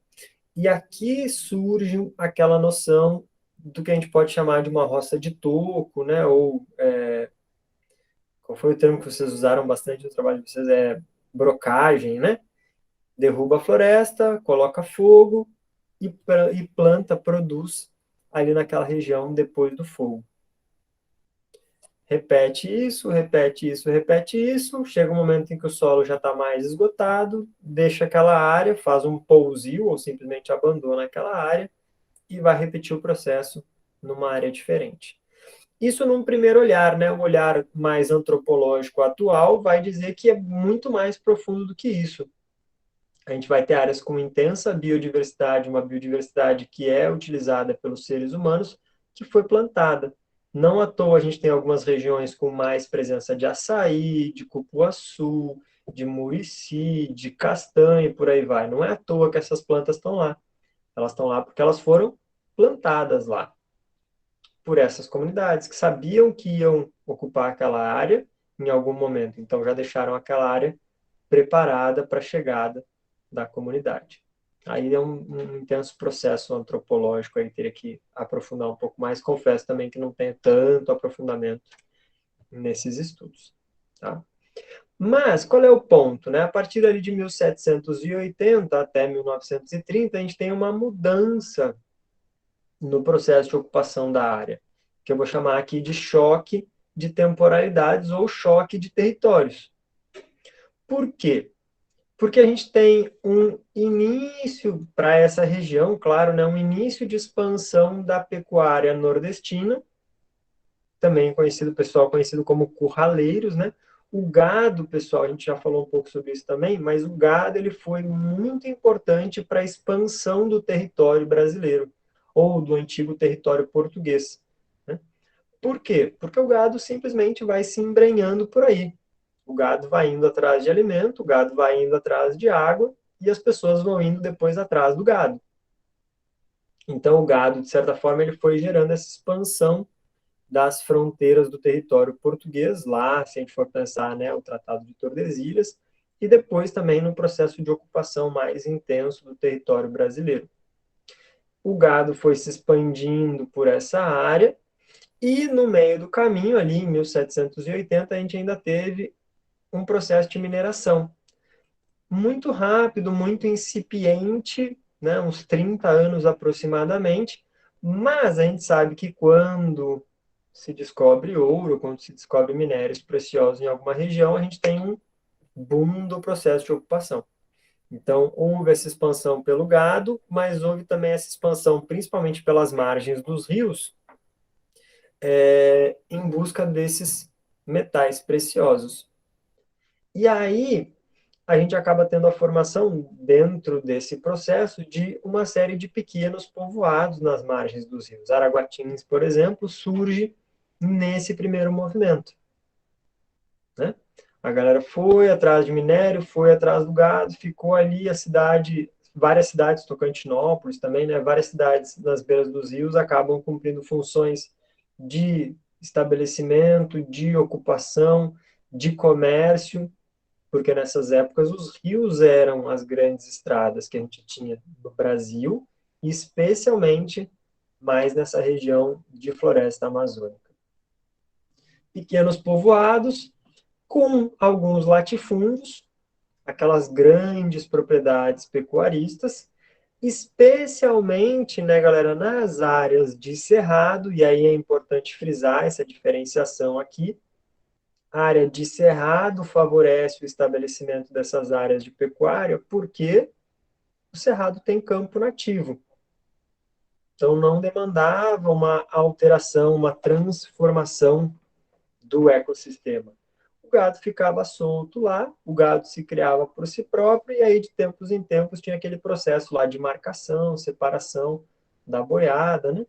E aqui surge aquela noção do que a gente pode chamar de uma roça de toco, né? Ou qual foi o termo que vocês usaram bastante no trabalho de vocês? É brocagem, né? Derruba a floresta, coloca fogo e planta, produz ali naquela região depois do fogo. Repete isso, repete isso, repete isso. Chega um momento em que o solo já está mais esgotado, deixa aquela área, faz um pousio ou simplesmente abandona aquela área e vai repetir o processo numa área diferente. Isso num primeiro olhar, né? O olhar mais antropológico atual vai dizer que é muito mais profundo do que isso. A gente vai ter áreas com intensa biodiversidade, uma biodiversidade que é utilizada pelos seres humanos, que foi plantada. Não à toa a gente tem algumas regiões com mais presença de açaí, de cupuaçu, de murici, de castanha e por aí vai. Não é à toa que essas plantas estão lá. Elas estão lá porque elas foram plantadas lá por essas comunidades que sabiam que iam ocupar aquela área em algum momento. Então já deixaram aquela área preparada para a chegada da comunidade. Aí é um intenso processo antropológico, aí teria que aprofundar um pouco mais. Confesso também que não tenho tanto aprofundamento nesses estudos. Tá? Mas qual é o ponto? Né? A partir ali de 1780 até 1930, a gente tem uma mudança no processo de ocupação da área, que eu vou chamar aqui de choque de temporalidades ou choque de territórios. Por quê? Porque a gente tem um início para essa região, claro, né, um início de expansão da pecuária nordestina, também conhecido, pessoal, conhecido como curraleiros, né? O gado, pessoal, a gente já falou um pouco sobre isso também, mas o gado ele foi muito importante para a expansão do território brasileiro, ou do antigo território português. Né? Por quê? Porque o gado simplesmente vai se embrenhando por aí. O gado vai indo atrás de alimento, o gado vai indo atrás de água, e as pessoas vão indo depois atrás do gado. Então, o gado, de certa forma, ele foi gerando essa expansão das fronteiras do território português, lá, se a gente for pensar, né, o Tratado de Tordesilhas, e depois também no processo de ocupação mais intenso do território brasileiro. O gado foi se expandindo por essa área, e no meio do caminho, ali em 1780, a gente ainda teve um processo de mineração. Muito rápido, muito incipiente, né, uns 30 anos aproximadamente, mas a gente sabe que quando se descobre ouro, quando se descobre minérios preciosos em alguma região, a gente tem um boom do processo de ocupação. Então, houve essa expansão pelo gado, mas houve também essa expansão, principalmente pelas margens dos rios, em busca desses metais preciosos. E aí, a gente acaba tendo a formação, dentro desse processo, de uma série de pequenos povoados nas margens dos rios. Araguatins, por exemplo, surge nesse primeiro movimento, né? A galera foi atrás de minério, foi atrás do gado, ficou ali a cidade, várias cidades, Tocantinópolis também, né? Várias cidades nas beiras dos rios acabam cumprindo funções de estabelecimento, de ocupação, de comércio, porque nessas épocas os rios eram as grandes estradas que a gente tinha no Brasil, especialmente mais nessa região de floresta amazônica. Pequenos povoados com alguns latifúndios, aquelas grandes propriedades pecuaristas, especialmente, né, galera, nas áreas de cerrado, e aí é importante frisar essa diferenciação aqui. A área de cerrado favorece o estabelecimento dessas áreas de pecuária, porque o cerrado tem campo nativo. Então, não demandava uma alteração, uma transformação do ecossistema. O gado ficava solto lá, o gado se criava por si próprio, e aí, de tempos em tempos, tinha aquele processo lá de marcação, separação da boiada, né?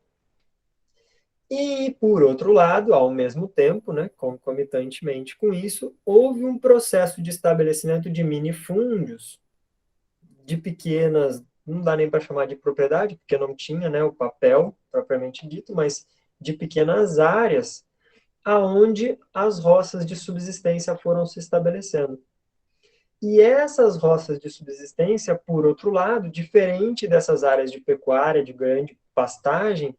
E, por outro lado, ao mesmo tempo, né, concomitantemente com isso, houve um processo de estabelecimento de minifúndios, de pequenas, não dá nem para chamar de propriedade, porque não tinha, né, o papel propriamente dito, mas de pequenas áreas, aonde as roças de subsistência foram se estabelecendo. E essas roças de subsistência, por outro lado, diferente dessas áreas de pecuária, de grande pastagem,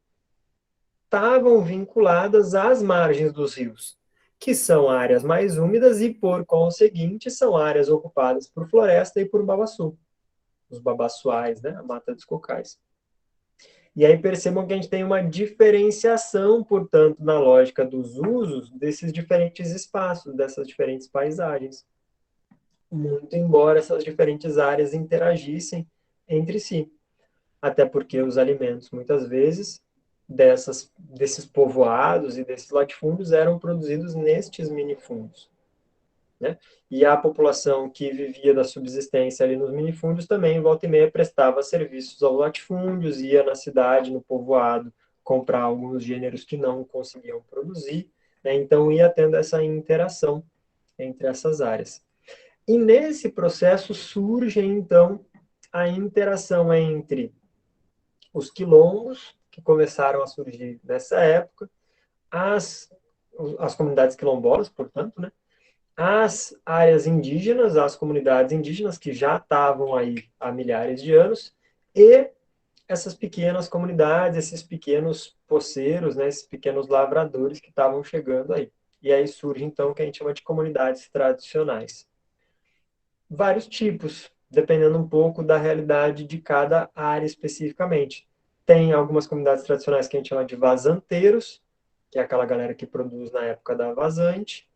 estavam vinculadas às margens dos rios, que são áreas mais úmidas e, por conseguinte, são áreas ocupadas por floresta e por babaçu, os babaçuais, né, a mata dos cocais. E aí percebam que a gente tem uma diferenciação, portanto, na lógica dos usos desses diferentes espaços, dessas diferentes paisagens, muito embora essas diferentes áreas interagissem entre si. Até porque os alimentos, muitas vezes, desses povoados e desses latifúndios eram produzidos nestes minifúndios, né? E a população que vivia da subsistência ali nos minifúndios também, volta e meia, prestava serviços aos latifúndios, ia na cidade, no povoado, comprar alguns gêneros que não conseguiam produzir, né? Então ia tendo essa interação entre essas áreas. E nesse processo surge, então, a interação entre os quilombos, que começaram a surgir nessa época, as, as comunidades quilombolas, portanto, né? As áreas indígenas, as comunidades indígenas que já estavam aí há milhares de anos, e essas pequenas comunidades, esses pequenos poceiros, né, esses pequenos lavradores que estavam chegando aí. E aí surge, então, o que a gente chama de comunidades tradicionais. Vários tipos, dependendo um pouco da realidade de cada área especificamente. Tem algumas comunidades tradicionais que a gente chama de vazanteiros, que é aquela galera que produz na época da vazante.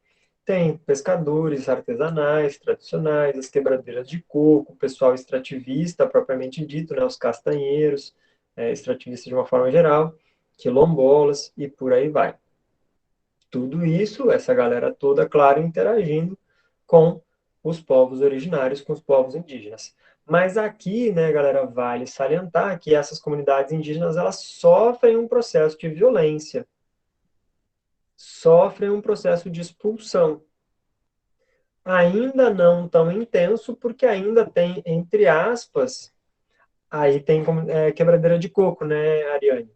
Tem pescadores artesanais, tradicionais, as quebradeiras de coco, o pessoal extrativista, propriamente dito, né, os castanheiros, extrativistas de uma forma geral, quilombolas e por aí vai. Tudo isso, essa galera toda, claro, interagindo com os povos originários, com os povos indígenas. Mas aqui, né, galera, vale salientar que essas comunidades indígenas, elas sofrem um processo de violência, sofrem um processo de expulsão. Ainda não tão intenso, porque ainda tem, entre aspas, Aí tem quebradeira de coco, né, Ariane?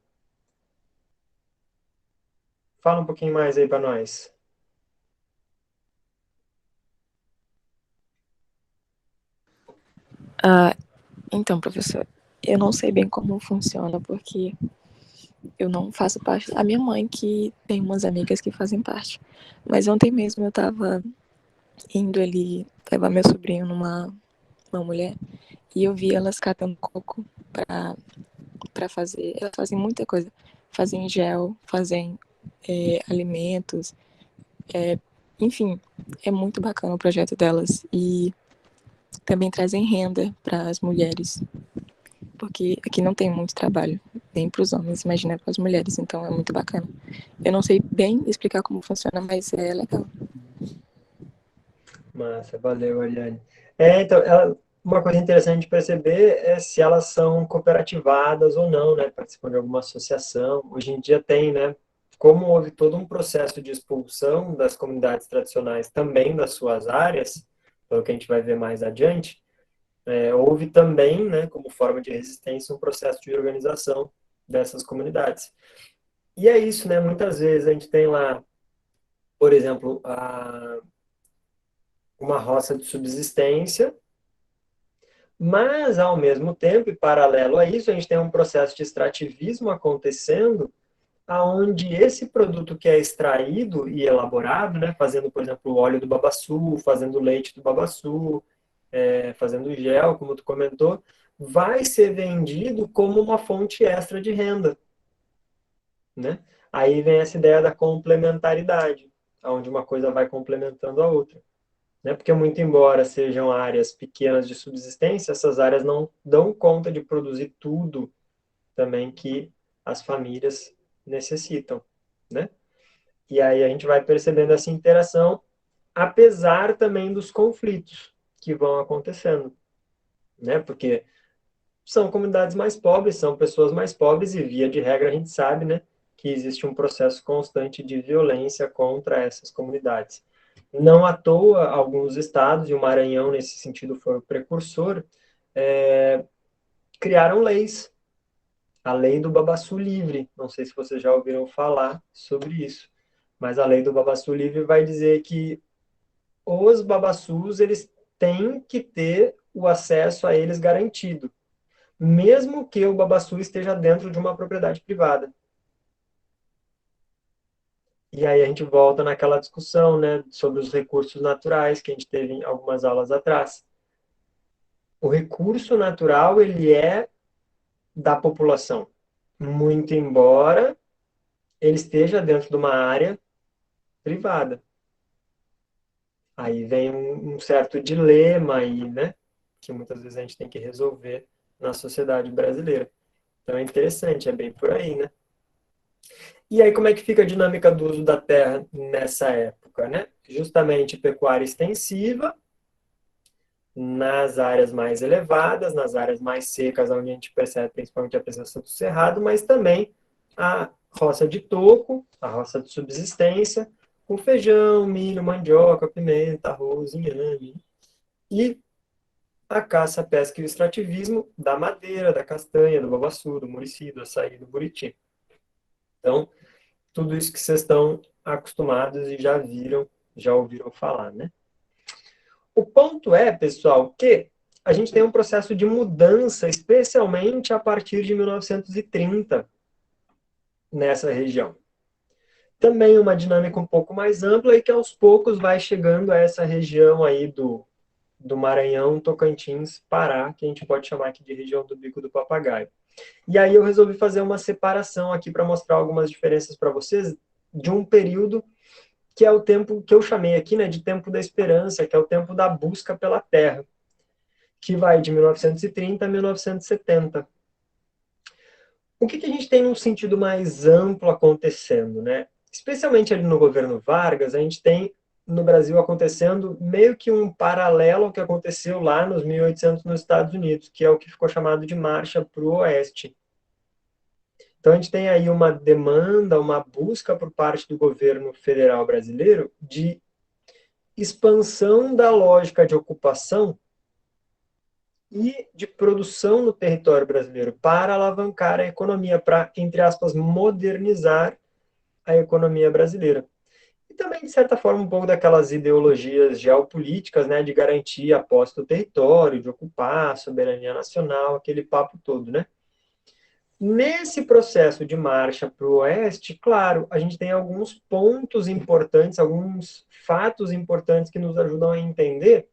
Fala um pouquinho mais aí para nós. Ah, então, professor, eu não sei bem como funciona, porque eu não faço parte. A minha mãe que tem umas amigas que fazem parte. Mas ontem mesmo eu tava indo ali levar meu sobrinho numa uma mulher e eu vi elas catando coco pra fazer. Elas fazem muita coisa. Fazem gel, fazem alimentos, enfim, é muito bacana o projeto delas. E também trazem renda para as mulheres, porque aqui não tem muito trabalho, nem para os homens, imagina para as mulheres, então é muito bacana. Eu não sei bem explicar como funciona, mas é legal. Massa, valeu, Ariane. Então, uma coisa interessante de perceber é se elas são cooperativadas ou não, né? Participam de alguma associação. Hoje em dia tem, né? Como houve todo um processo de expulsão das comunidades tradicionais também das suas áreas, pelo que a gente vai ver mais adiante, houve também, né, como forma de resistência, um processo de organização dessas comunidades. E é isso, né? Muitas vezes a gente tem lá, por exemplo, uma roça de subsistência. Mas, ao mesmo tempo, e paralelo a isso, a gente tem um processo de extrativismo acontecendo, aonde esse produto que é extraído e elaborado, né, fazendo, por exemplo, o óleo do babaçu, fazendo o leite do babaçu, fazendo gel, como tu comentou, vai ser vendido como uma fonte extra de renda, né? Aí vem essa ideia da complementaridade, onde uma coisa vai complementando a outra, né? Porque muito embora sejam áreas pequenas de subsistência, essas áreas não dão conta de produzir tudo também que as famílias necessitam, né? E aí a gente vai percebendo essa interação, apesar também dos conflitos que vão acontecendo, né? Porque são comunidades mais pobres, são pessoas mais pobres e via de regra a gente sabe, né, que existe um processo constante de violência contra essas comunidades. Não à toa, alguns estados, e o Maranhão, nesse sentido, foi o precursor, criaram leis. A lei do babaçu livre. Não sei se vocês já ouviram falar sobre isso. Mas a lei do babaçu livre vai dizer que os babaçus, eles têm que ter o acesso a eles garantido, mesmo que o babaçu esteja dentro de uma propriedade privada. E aí a gente volta naquela discussão, né, sobre os recursos naturais que a gente teve em algumas aulas atrás. O recurso natural, ele é da população, muito embora ele esteja dentro de uma área privada. Aí vem um certo dilema aí, né, que muitas vezes a gente tem que resolver na sociedade brasileira. Então é interessante, é bem por aí, né? E aí como é que fica a dinâmica do uso da terra nessa época, né? Justamente pecuária extensiva, nas áreas mais elevadas, nas áreas mais secas, onde a gente percebe principalmente a presença do cerrado, mas também a roça de toco, a roça de subsistência, com feijão, milho, mandioca, pimenta, arroz, inhame. E a caça, a pesca e o extrativismo da madeira, da castanha, do babaçu, do murici, do açaí, do buriti. Então, tudo isso que vocês estão acostumados e já viram, já ouviram falar, né? O ponto é, pessoal, que a gente tem um processo de mudança, especialmente a partir de 1930, nessa região. Também uma dinâmica um pouco mais ampla e que aos poucos vai chegando a essa região aí do Maranhão, Tocantins, Pará, que a gente pode chamar aqui de região do Bico do Papagaio. E aí eu resolvi fazer uma separação aqui para mostrar algumas diferenças para vocês de um período que é o tempo que eu chamei aqui, né, de tempo da esperança, que é o tempo da busca pela terra, que vai de 1930 a 1970. O que a gente tem num sentido mais amplo acontecendo, né? Especialmente ali no governo Vargas, a gente tem no Brasil acontecendo meio que um paralelo ao que aconteceu lá nos 1800 nos Estados Unidos, que é o que ficou chamado de Marcha para o Oeste. Então a gente tem aí uma demanda, uma busca por parte do governo federal brasileiro de expansão da lógica de ocupação e de produção no território brasileiro para alavancar a economia, para, entre aspas, modernizar a economia brasileira. E também, de certa forma, um pouco daquelas ideologias geopolíticas, né, de garantir a posse do território, de ocupar a soberania nacional, aquele papo todo, né? Nesse processo de marcha para o oeste, claro, a gente tem alguns pontos importantes, alguns fatos importantes que nos ajudam a entender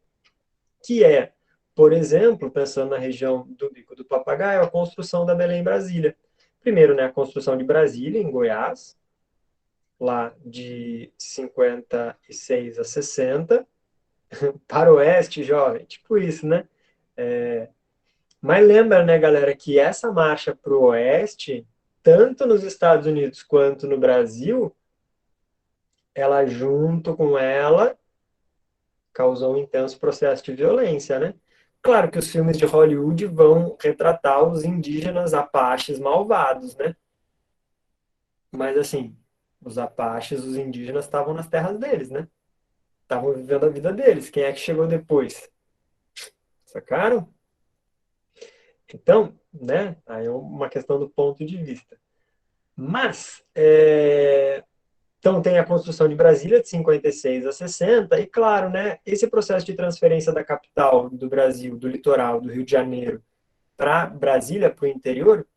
que é, por exemplo, pensando na região do Bico do Papagaio, a construção da Belém-Brasília. Primeiro, né, a construção de Brasília, em Goiás, lá de 56 a 60, para o oeste, jovem, tipo isso, né? Mas lembra, né, galera, que essa marcha para o oeste, tanto nos Estados Unidos quanto no Brasil, ela junto com ela causou um intenso processo de violência, né? Claro que os filmes de Hollywood vão retratar os indígenas apaches malvados, né? Mas assim, os apaches, os indígenas estavam nas terras deles, né? Estavam vivendo a vida deles. Quem é que chegou depois? Sacaram? Então, né? Aí é uma questão do ponto de vista. Mas, então tem a construção de Brasília de 56 a 60, e claro, né, esse processo de transferência da capital do Brasil, do litoral, do Rio de Janeiro, para Brasília, para o interior,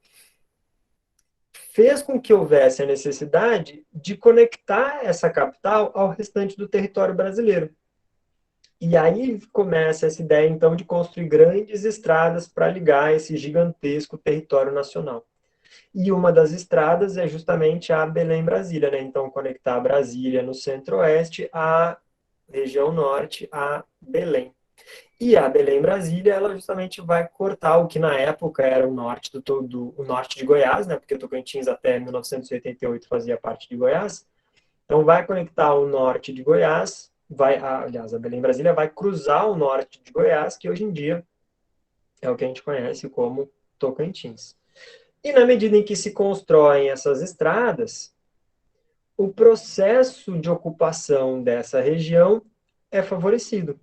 fez com que houvesse a necessidade de conectar essa capital ao restante do território brasileiro. E aí começa essa ideia, então, de construir grandes estradas para ligar esse gigantesco território nacional. E uma das estradas é justamente a Belém-Brasília, né? Então, conectar Brasília no centro-oeste à região norte, a Belém. E a Belém-Brasília, ela justamente vai cortar o que na época era o norte o norte de Goiás, né? Porque Tocantins até 1988 fazia parte de Goiás. Então, vai conectar o norte de Goiás, aliás, a Belém-Brasília vai cruzar o norte de Goiás, que hoje em dia é o que a gente conhece como Tocantins. E na medida em que se constroem essas estradas, o processo de ocupação dessa região é favorecido,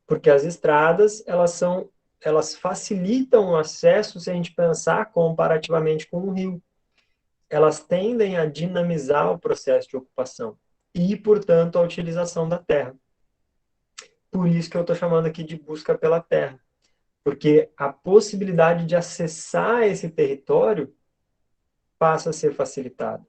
porque as estradas elas facilitam o acesso se a gente pensar comparativamente com o rio. Elas tendem a dinamizar o processo de ocupação e, portanto, a utilização da terra. Por isso que eu estou chamando aqui de busca pela terra, porque a possibilidade de acessar esse território passa a ser facilitada.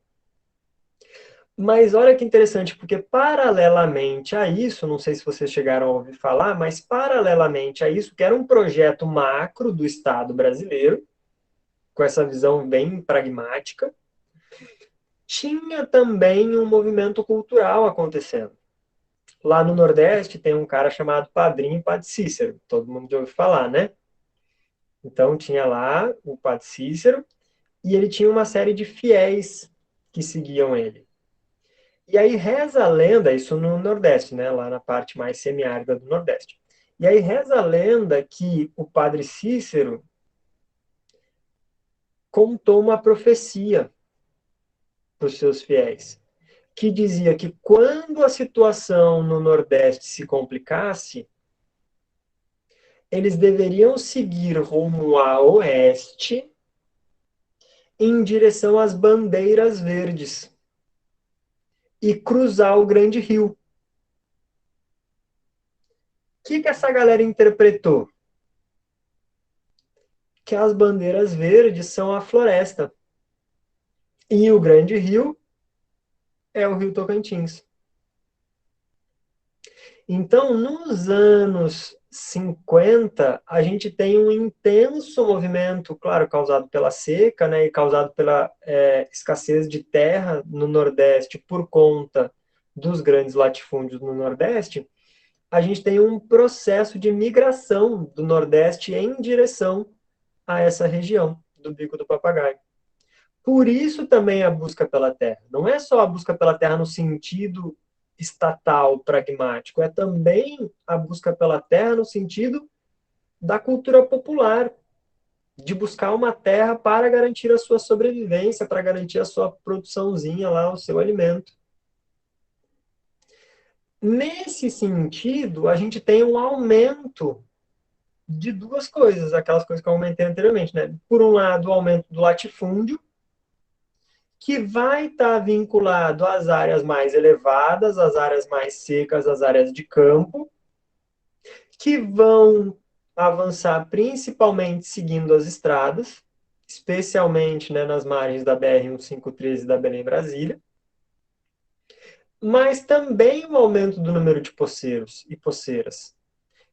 Mas olha que interessante, porque paralelamente a isso, não sei se vocês chegaram a ouvir falar, mas paralelamente a isso, que era um projeto macro do Estado brasileiro, com essa visão bem pragmática, tinha também um movimento cultural acontecendo. Lá no Nordeste tem um cara chamado Padrinho Padre Cícero, todo mundo já ouviu falar, né? Então tinha lá o Padre Cícero, e ele tinha uma série de fiéis que seguiam ele. E aí reza a lenda, isso no Nordeste, né, lá na parte mais semiárida do Nordeste. E aí reza a lenda que o padre Cícero contou uma profecia para os seus fiéis, que dizia que quando a situação no Nordeste se complicasse, eles deveriam seguir rumo a oeste em direção às bandeiras verdes e cruzar o Grande Rio. O que essa galera interpretou? Que as bandeiras verdes são a floresta. E o Grande Rio é o Rio Tocantins. Então, nos anos 50, a gente tem um intenso movimento, claro, causado pela seca, né, e causado pela escassez de terra no Nordeste por conta dos grandes latifúndios no Nordeste. A gente tem um processo de migração do Nordeste em direção a essa região do Bico do Papagaio. Por isso também a busca pela terra. Não é só a busca pela terra no sentido estatal, pragmático, é também a busca pela terra no sentido da cultura popular, de buscar uma terra para garantir a sua sobrevivência, para garantir a sua produçãozinha lá, o seu alimento. Nesse sentido, a gente tem um aumento de duas coisas, aquelas coisas que eu comentei anteriormente, né? Por um lado, o aumento do latifúndio, que vai estar vinculado às áreas mais elevadas, às áreas mais secas, às áreas de campo, que vão avançar principalmente seguindo as estradas, especialmente, né, nas margens da BR-153 e da Belém-Brasília, mas também o aumento do número de poceiros e poceiras,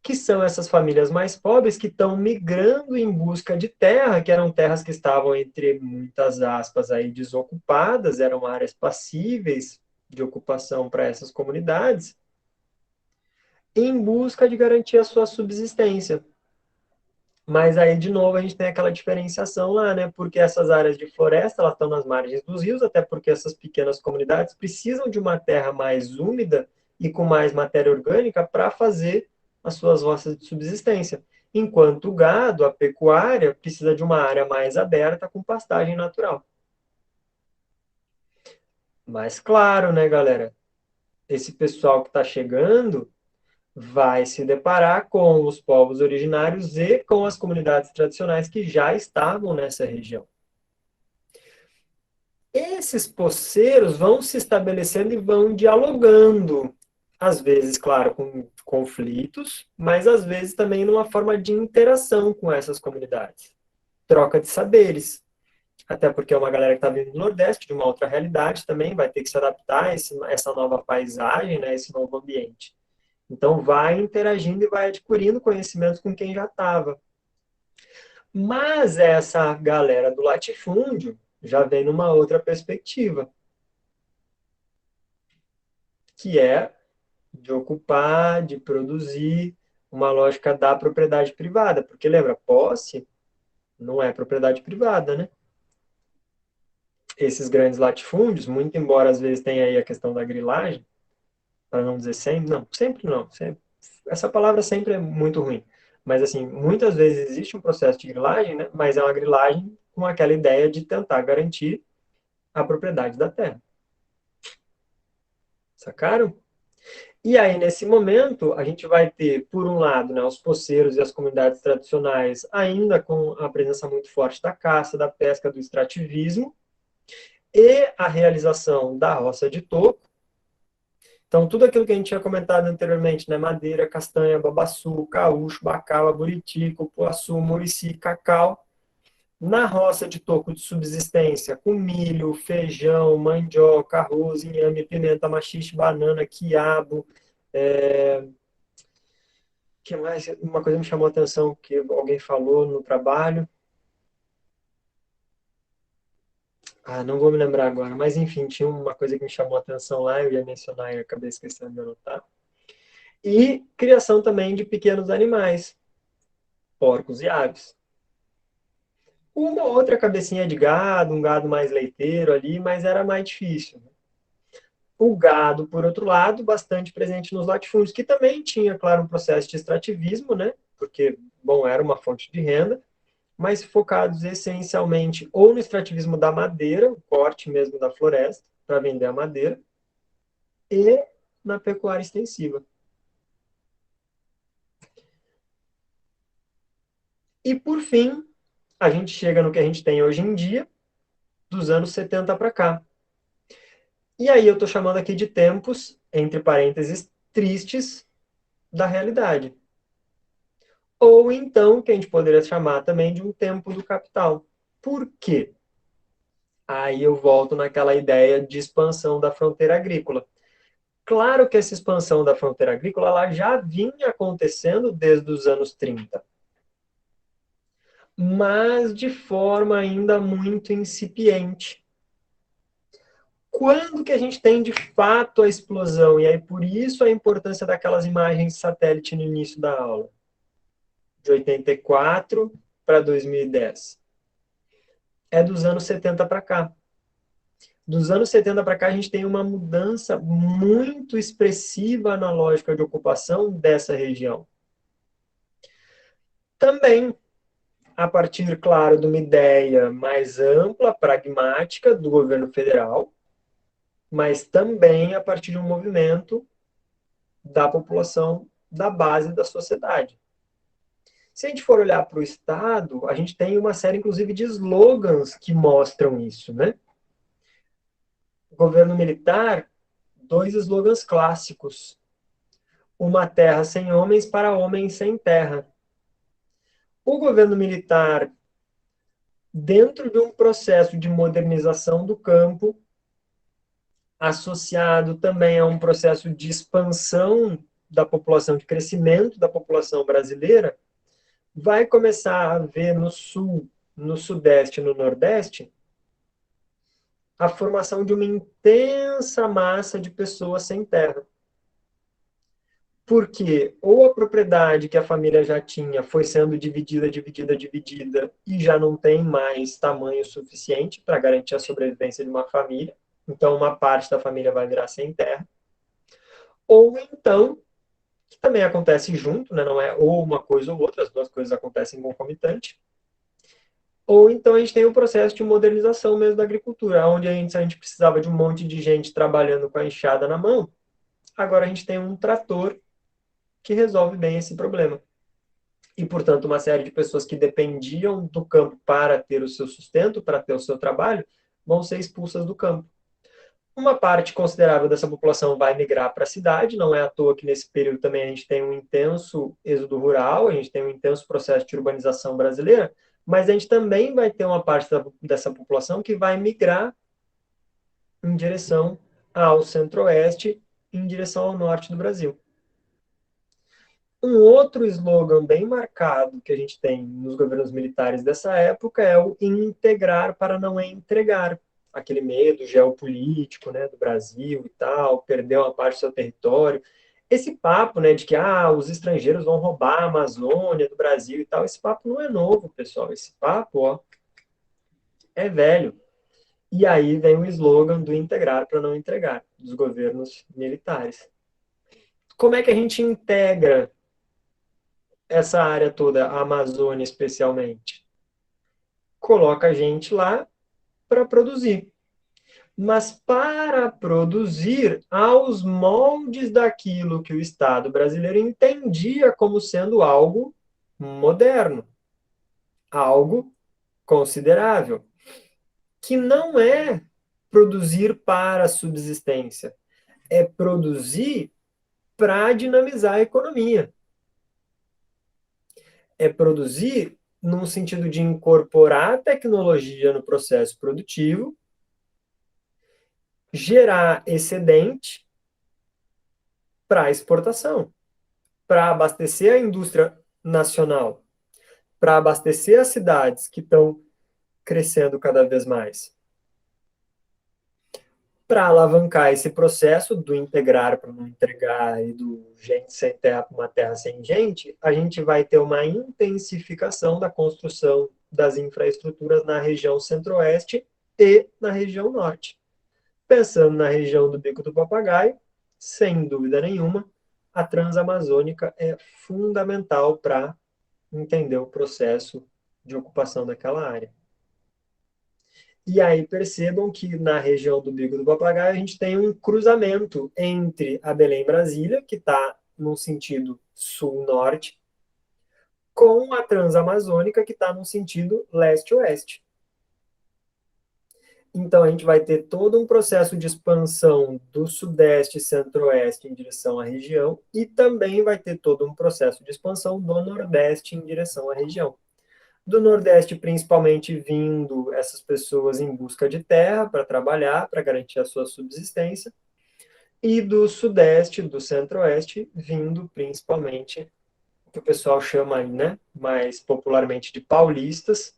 que são essas famílias mais pobres que estão migrando em busca de terra, que eram terras que estavam, entre muitas aspas, aí, desocupadas, eram áreas passíveis de ocupação para essas comunidades, em busca de garantir a sua subsistência. Mas aí, de novo, a gente tem aquela diferenciação lá, né? Porque essas áreas de floresta, elas estão nas margens dos rios, até porque essas pequenas comunidades precisam de uma terra mais úmida e com mais matéria orgânica para fazer as suas roças de subsistência. Enquanto o gado, a pecuária, precisa de uma área mais aberta com pastagem natural. Mas claro, né, galera? Esse pessoal que está chegando vai se deparar com os povos originários e com as comunidades tradicionais que já estavam nessa região. Esses poceiros vão se estabelecendo e vão dialogando, às vezes, claro, com conflitos, mas às vezes também numa forma de interação com essas comunidades. Troca de saberes. Até porque é uma galera que está vindo do Nordeste, de uma outra realidade também, vai ter que se adaptar a essa nova paisagem, né, esse novo ambiente. Então, vai interagindo e vai adquirindo conhecimentos com quem já estava. Mas essa galera do latifúndio já vem numa outra perspectiva, que é de ocupar, de produzir, uma lógica da propriedade privada. Porque lembra, posse não é propriedade privada, né? Esses grandes latifúndios, muito embora às vezes tenha aí a questão da grilagem, para não dizer sempre, não, sempre não, sempre. Essa palavra sempre é muito ruim. Mas, assim, muitas vezes existe um processo de grilagem, né? Mas é uma grilagem com aquela ideia de tentar garantir a propriedade da terra. Sacaram? E aí, nesse momento, a gente vai ter, por um lado, né, os poceiros e as comunidades tradicionais ainda com a presença muito forte da caça, da pesca, do extrativismo, e a realização da roça de toco. Então, tudo aquilo que a gente tinha comentado anteriormente, né, madeira, castanha, babaçu, caúcho, bacau, buriti, cupuaçu, murici, cacau, na roça de toco de subsistência, com milho, feijão, mandioca, arroz, inhame, pimenta, maxixe, banana, quiabo, que mais? Uma coisa me chamou a atenção que alguém falou no trabalho. Ah, não vou me lembrar agora, mas enfim, tinha uma coisa que me chamou a atenção lá, eu ia mencionar e acabei esquecendo de anotar. E criação também de pequenos animais, porcos e aves. Uma outra cabecinha de gado, um gado mais leiteiro ali, mas era mais difícil. O gado, por outro lado, bastante presente nos latifúndios, que também tinha, claro, um processo de extrativismo, né? Porque, bom, era uma fonte de renda, mas focados essencialmente ou no extrativismo da madeira, o corte mesmo da floresta, para vender a madeira, e na pecuária extensiva. E, por fim, a gente chega no que a gente tem hoje em dia, dos anos 70 para cá. E aí eu estou chamando aqui de tempos, entre parênteses, tristes da realidade. Ou então, que a gente poderia chamar também de um tempo do capital. Por quê? Aí eu volto naquela ideia de expansão da fronteira agrícola. Claro que essa expansão da fronteira agrícola ela já vinha acontecendo desde os anos 30, mas de forma ainda muito incipiente. Quando que a gente tem de fato a explosão? E aí por isso a importância daquelas imagens de satélite no início da aula. De 84 para 2010. É dos anos 70 para cá. Dos anos 70 para cá, a gente tem uma mudança muito expressiva na lógica de ocupação dessa região. Também a partir, claro, de uma ideia mais ampla, pragmática do governo federal, mas também a partir de um movimento da população da base da sociedade. Se a gente for olhar para o Estado, a gente tem uma série, inclusive, de slogans que mostram isso, né? O governo militar, dois slogans clássicos. Uma terra sem homens para homens sem terra. O governo militar, dentro de um processo de modernização do campo, associado também a um processo de expansão da população, de crescimento da população brasileira, vai começar a ver no sul, no sudeste e no nordeste a formação de uma intensa massa de pessoas sem terra. Porque ou a propriedade que a família já tinha foi sendo dividida, e já não tem mais tamanho suficiente para garantir a sobrevivência de uma família, então uma parte da família vai virar sem terra, ou então, que também acontece junto, né? Não é ou uma coisa ou outra, as duas coisas acontecem concomitante, ou então a gente tem o processo de modernização mesmo da agricultura, onde a gente precisava de um monte de gente trabalhando com a enxada na mão, agora a gente tem um trator que resolve bem esse problema. E, portanto, uma série de pessoas que dependiam do campo para ter o seu sustento, para ter o seu trabalho, vão ser expulsas do campo. Uma parte considerável dessa população vai migrar para a cidade, não é à toa que nesse período também a gente tem um intenso êxodo rural, a gente tem um intenso processo de urbanização brasileira, mas a gente também vai ter uma parte dessa população que vai migrar em direção ao centro-oeste, em direção ao norte do Brasil. Um outro slogan bem marcado que a gente tem nos governos militares dessa época é o integrar para não entregar. Aquele medo geopolítico, né, do Brasil e tal, perder uma parte do seu território. Esse papo, né, de que os estrangeiros vão roubar a Amazônia do Brasil e tal, esse papo não é novo, pessoal. Esse papo, é velho. E aí vem o slogan do integrar para não entregar, dos governos militares. Como é que a gente integra essa área toda, a Amazônia especialmente? Coloca a gente lá para produzir. Mas para produzir aos moldes daquilo que o Estado brasileiro entendia como sendo algo moderno, algo considerável, que não é produzir para subsistência, é produzir para dinamizar a economia. É produzir num sentido de incorporar tecnologia no processo produtivo, gerar excedente para exportação, para abastecer a indústria nacional, para abastecer as cidades que estão crescendo cada vez mais. Para alavancar esse processo do integrar para não entregar e do gente sem terra para uma terra sem gente, a gente vai ter uma intensificação da construção das infraestruturas na região centro-oeste e na região norte. Pensando na região do Bico do Papagaio, sem dúvida nenhuma, a Transamazônica é fundamental para entender o processo de ocupação daquela área. E aí percebam que na região do Bico do Papagaio a gente tem um cruzamento entre a Belém-Brasília, que está num sentido sul-norte, com a Transamazônica, que está num sentido leste-oeste. Então a gente vai ter todo um processo de expansão do sudeste e centro-oeste em direção à região, e também vai ter todo um processo de expansão do nordeste em direção à região. Do Nordeste, principalmente vindo essas pessoas em busca de terra para trabalhar, para garantir a sua subsistência, e do Sudeste, do Centro-Oeste, vindo principalmente o que o pessoal chama aí, né, mais popularmente de paulistas,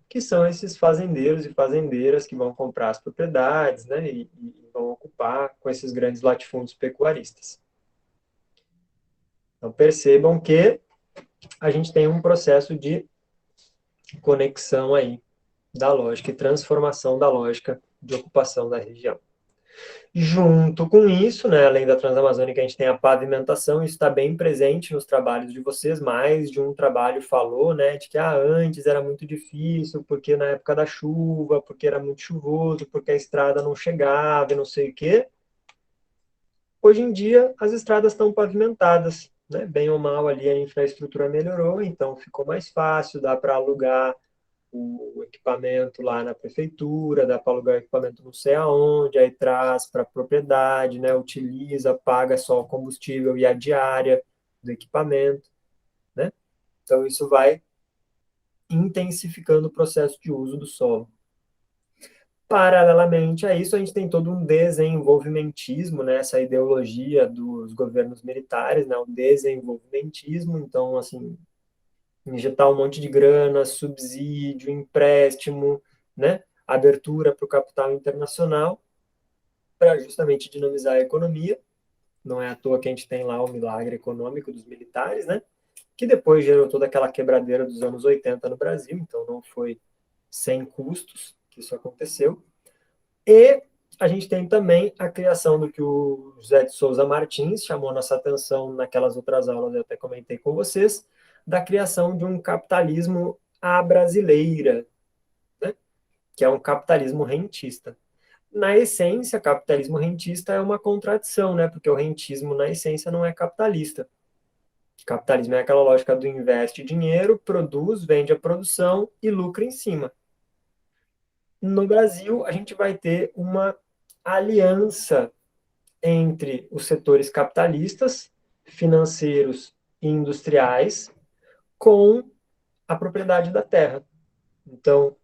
que são esses fazendeiros e fazendeiras que vão comprar as propriedades, né, e vão ocupar com esses grandes latifúndios pecuaristas. Então percebam que a gente tem um processo de conexão aí da lógica e transformação da lógica de ocupação da região. Junto com isso, né, além da Transamazônica, a gente tem a pavimentação, isso está bem presente nos trabalhos de vocês, mais de um trabalho falou, né, de que antes era muito difícil, porque na época da chuva, porque era muito chuvoso, porque a estrada não chegava e não sei o quê. Hoje em dia, as estradas estão pavimentadas, né? Bem ou mal ali a infraestrutura melhorou, então ficou mais fácil, dá para alugar o equipamento lá na prefeitura, dá para alugar o equipamento não sei aonde, aí traz para a propriedade, né? Utiliza, paga só o combustível e a diária do equipamento, né? Então isso vai intensificando o processo de uso do solo. Paralelamente a isso, a gente tem todo um desenvolvimentismo, né, essa ideologia dos governos militares, né, o desenvolvimentismo, então, assim, injetar um monte de grana, subsídio, empréstimo, né, abertura para o capital internacional, para justamente dinamizar a economia. Não é à toa que a gente tem lá o milagre econômico dos militares, né, que depois gerou toda aquela quebradeira dos anos 80 no Brasil, então não foi sem custos que isso aconteceu. E a gente tem também a criação do que o José de Souza Martins chamou nossa atenção naquelas outras aulas, eu até comentei com vocês, da criação de um capitalismo à brasileira, né? Que é um capitalismo rentista. Na essência, capitalismo rentista é uma contradição, né? Porque o rentismo, na essência, não é capitalista. Capitalismo é aquela lógica do investe dinheiro, produz, vende a produção e lucra em cima. No Brasil, a gente vai ter uma aliança entre os setores capitalistas, financeiros e industriais com a propriedade da terra. Então,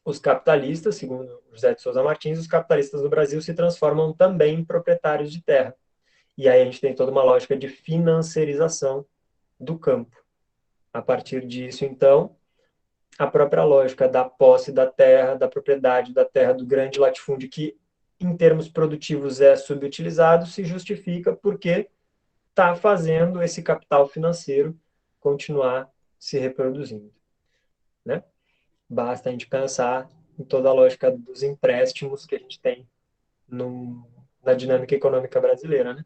os capitalistas, segundo José de Souza Martins, os capitalistas do Brasil se transformam também em proprietários de terra. E aí a gente tem toda uma lógica de financiarização do campo. A partir disso, então, a própria lógica da posse da terra, da propriedade da terra, do grande latifúndio, que em termos produtivos é subutilizado, se justifica porque está fazendo esse capital financeiro continuar se reproduzindo, né? Basta a gente pensar em toda a lógica dos empréstimos que a gente tem na dinâmica econômica brasileira, né?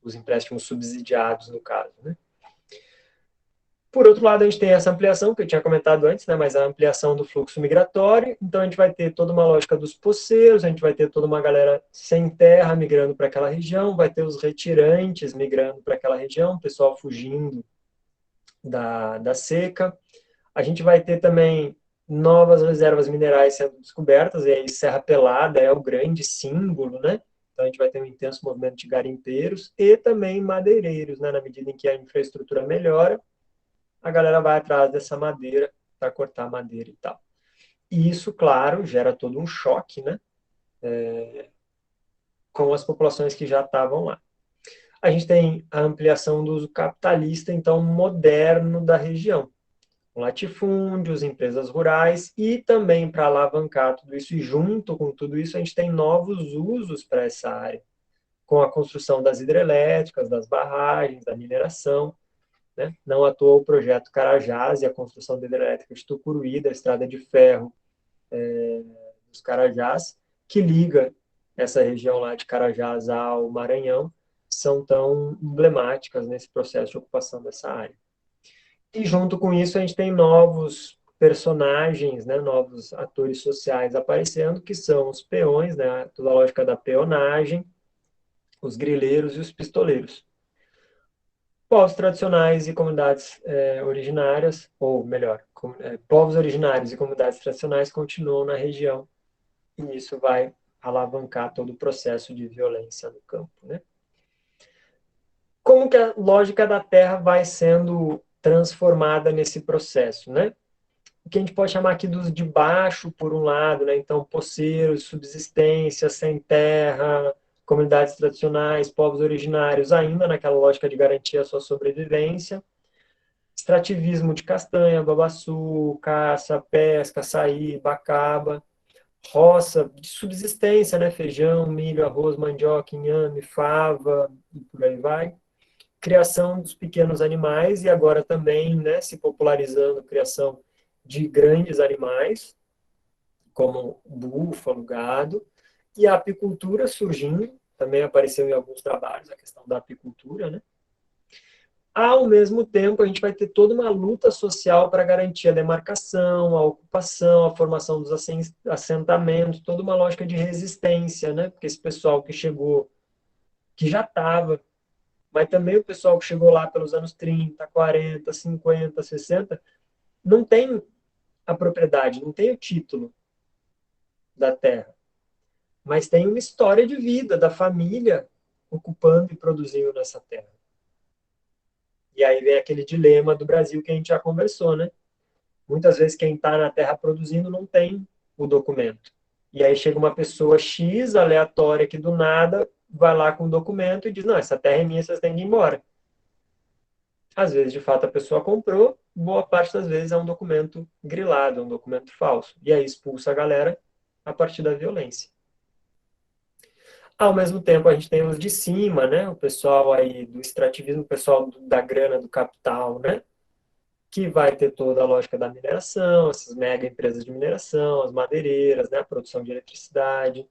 Os empréstimos subsidiados, no caso, né? Por outro lado, a gente tem essa ampliação, que eu tinha comentado antes, né, mas a ampliação do fluxo migratório. Então, a gente vai ter toda uma lógica dos poceiros, a gente vai ter toda uma galera sem terra migrando para aquela região, vai ter os retirantes migrando para aquela região, o pessoal fugindo da seca. A gente vai ter também novas reservas minerais sendo descobertas, e aí Serra Pelada é o grande símbolo, né? Então, a gente vai ter um intenso movimento de garimpeiros e também madeireiros, né? Na medida em que a infraestrutura melhora, a galera vai atrás dessa madeira para cortar madeira e tal. E isso, claro, gera todo um choque, né, com as populações que já estavam lá. A gente tem a ampliação do uso capitalista, então, moderno da região. Latifúndios, empresas rurais e também para alavancar tudo isso e junto com tudo isso a gente tem novos usos para essa área, com a construção das hidrelétricas, das barragens, da mineração. Né? Não à toa o projeto Carajás e a construção da hidrelétrica de Tucuruí, da estrada de ferro dos Carajás, que liga essa região lá de Carajás ao Maranhão, são tão emblemáticas nesse processo de ocupação dessa área. E junto com isso a gente tem novos personagens, né, novos atores sociais aparecendo, que são os peões, né, toda a lógica da peonagem, os grileiros e os pistoleiros. Povos tradicionais e comunidades originárias, ou melhor, povos originários e comunidades tradicionais continuam na região, e isso vai alavancar todo o processo de violência no campo. Né? Como que a lógica da terra vai sendo transformada nesse processo? Né? O que a gente pode chamar aqui dos de baixo, por um lado, né? Então, poceiros, subsistência, sem terra, comunidades tradicionais, povos originários, ainda naquela lógica de garantir a sua sobrevivência. Extrativismo de castanha, babaçu, caça, pesca, açaí, bacaba. Roça de subsistência, né? Feijão, milho, arroz, mandioca, inhame, fava e por aí vai. Criação dos pequenos animais e agora também, né, se popularizando a criação de grandes animais, como búfalo, gado, e a apicultura surgindo, também apareceu em alguns trabalhos a questão da apicultura, né? Ao mesmo tempo, a gente vai ter toda uma luta social para garantir a demarcação, a ocupação, a formação dos assentamentos, toda uma lógica de resistência, né? Porque esse pessoal que chegou, que já estava mas também o pessoal que chegou lá pelos anos 30, 40, 50, 60, não tem a propriedade, não tem o título da terra, mas tem uma história de vida da família ocupando e produzindo nessa terra. E aí vem aquele dilema do Brasil que a gente já conversou, né? Muitas vezes quem está na terra produzindo não tem o documento. E aí chega uma pessoa X, aleatória, que do nada vai lá com o documento e diz, não, essa terra é minha, vocês têm que ir embora. Às vezes, de fato, a pessoa comprou, boa parte das vezes é um documento grilado, é um documento falso. E aí expulsa a galera a partir da violência. Ao mesmo tempo, a gente tem os de cima, né? O pessoal aí do extrativismo, o pessoal da grana, do capital, né? Que vai ter toda a lógica da mineração, essas mega empresas de mineração, as madeireiras, né? A produção de eletricidade,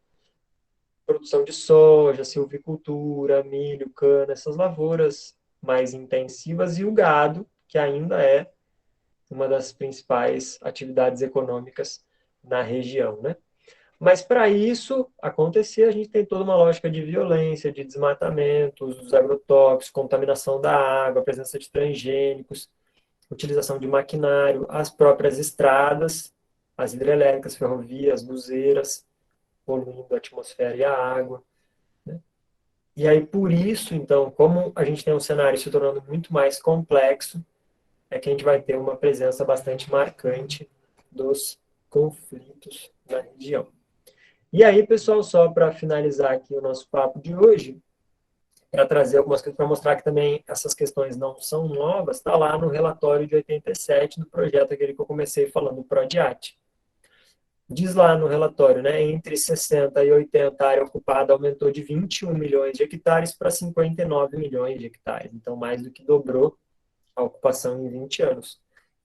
produção de soja, silvicultura, milho, cana, essas lavouras mais intensivas e o gado, que ainda é uma das principais atividades econômicas na região, né? Mas para isso acontecer, a gente tem toda uma lógica de violência, de desmatamento, uso dos agrotóxicos, contaminação da água, presença de transgênicos, utilização de maquinário, as próprias estradas, as hidrelétricas, ferrovias, buzeiras, poluindo a atmosfera e a água. Né? E aí, por isso, então, como a gente tem um cenário se tornando muito mais complexo, é que a gente vai ter uma presença bastante marcante dos conflitos na região. E aí, pessoal, só para finalizar aqui o nosso papo de hoje, para trazer algumas coisas para mostrar que também essas questões não são novas, está lá no relatório de 87 do projeto aquele que eu comecei falando, o PRODIAT. Diz lá no relatório, né, entre 60 e 80 a área ocupada aumentou de 21 milhões de hectares para 59 milhões de hectares. Então, mais do que dobrou a ocupação em 20 anos.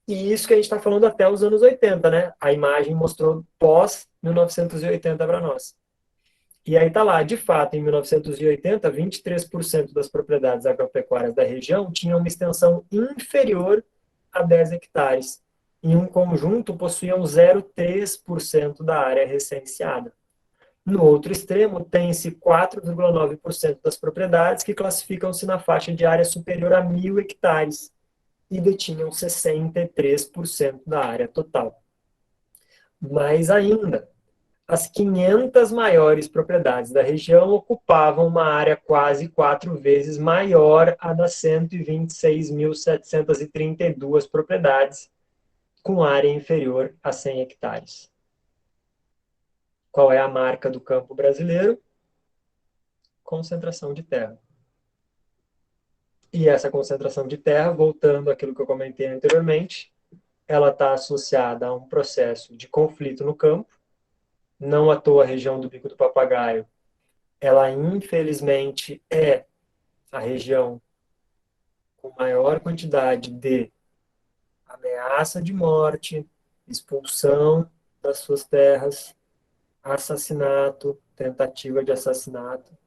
E isso que a gente está falando até os anos 80, né? A imagem mostrou pós-1980 para nós. E aí está lá, de fato, em 1980, 23% das propriedades agropecuárias da região tinham uma extensão inferior a 10 hectares. Em um conjunto, possuíam 0,3% da área recenseada. No outro extremo, tem-se 4,9% das propriedades que classificam-se na faixa de área superior a 1.000 hectares e detinham 63% da área total. Mais ainda, as 500 maiores propriedades da região ocupavam uma área quase 4 vezes maior a das 126.732 propriedades com área inferior a 100 hectares. Qual é a marca do campo brasileiro? Concentração de terra. E essa concentração de terra, voltando àquilo que eu comentei anteriormente, ela está associada a um processo de conflito no campo. Não à toa a região do Bico do Papagaio, ela infelizmente é a região com maior quantidade de ameaça de morte, expulsão das suas terras, assassinato, tentativa de assassinato.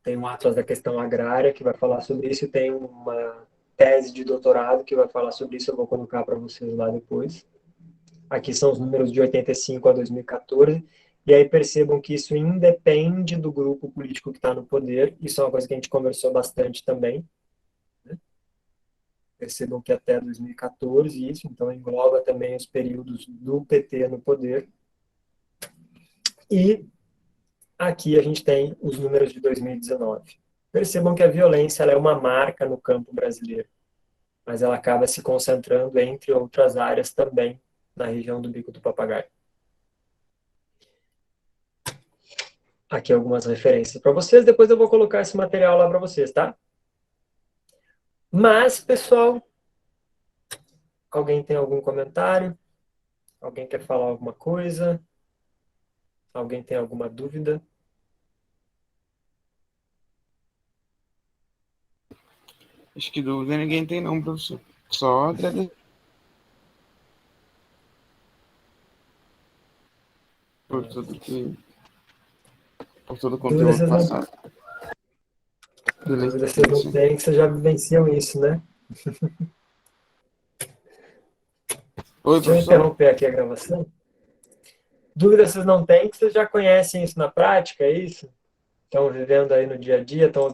Tem um atlas da questão agrária que vai falar sobre isso, e tem uma tese de doutorado que vai falar sobre isso, eu vou colocar para vocês lá depois. Aqui são os números de 85 a 2014, e aí percebam que isso independe do grupo político que está no poder, isso é uma coisa que a gente conversou bastante também. Né? Percebam que até 2014 isso, então engloba também os períodos do PT no poder. E aqui a gente tem os números de 2019. Percebam que a violência ela é uma marca no campo brasileiro, mas ela acaba se concentrando, entre outras áreas, também na região do Bico do Papagaio. Aqui algumas referências para vocês, depois eu vou colocar esse material lá para vocês, tá? Mas, pessoal, alguém tem algum comentário? Alguém quer falar alguma coisa? Alguém tem alguma dúvida? Acho que dúvida ninguém tem não, professor. Só agradecer por todo o Dúvida conteúdo vocês não, passado. dúvida vocês não têm, que vocês já vivenciam isso, né? Oi, Deixa eu professor. interromper aqui a gravação. Dúvida vocês não têm, que vocês já conhecem isso na prática, é isso? Estão vivendo aí no dia a dia, estão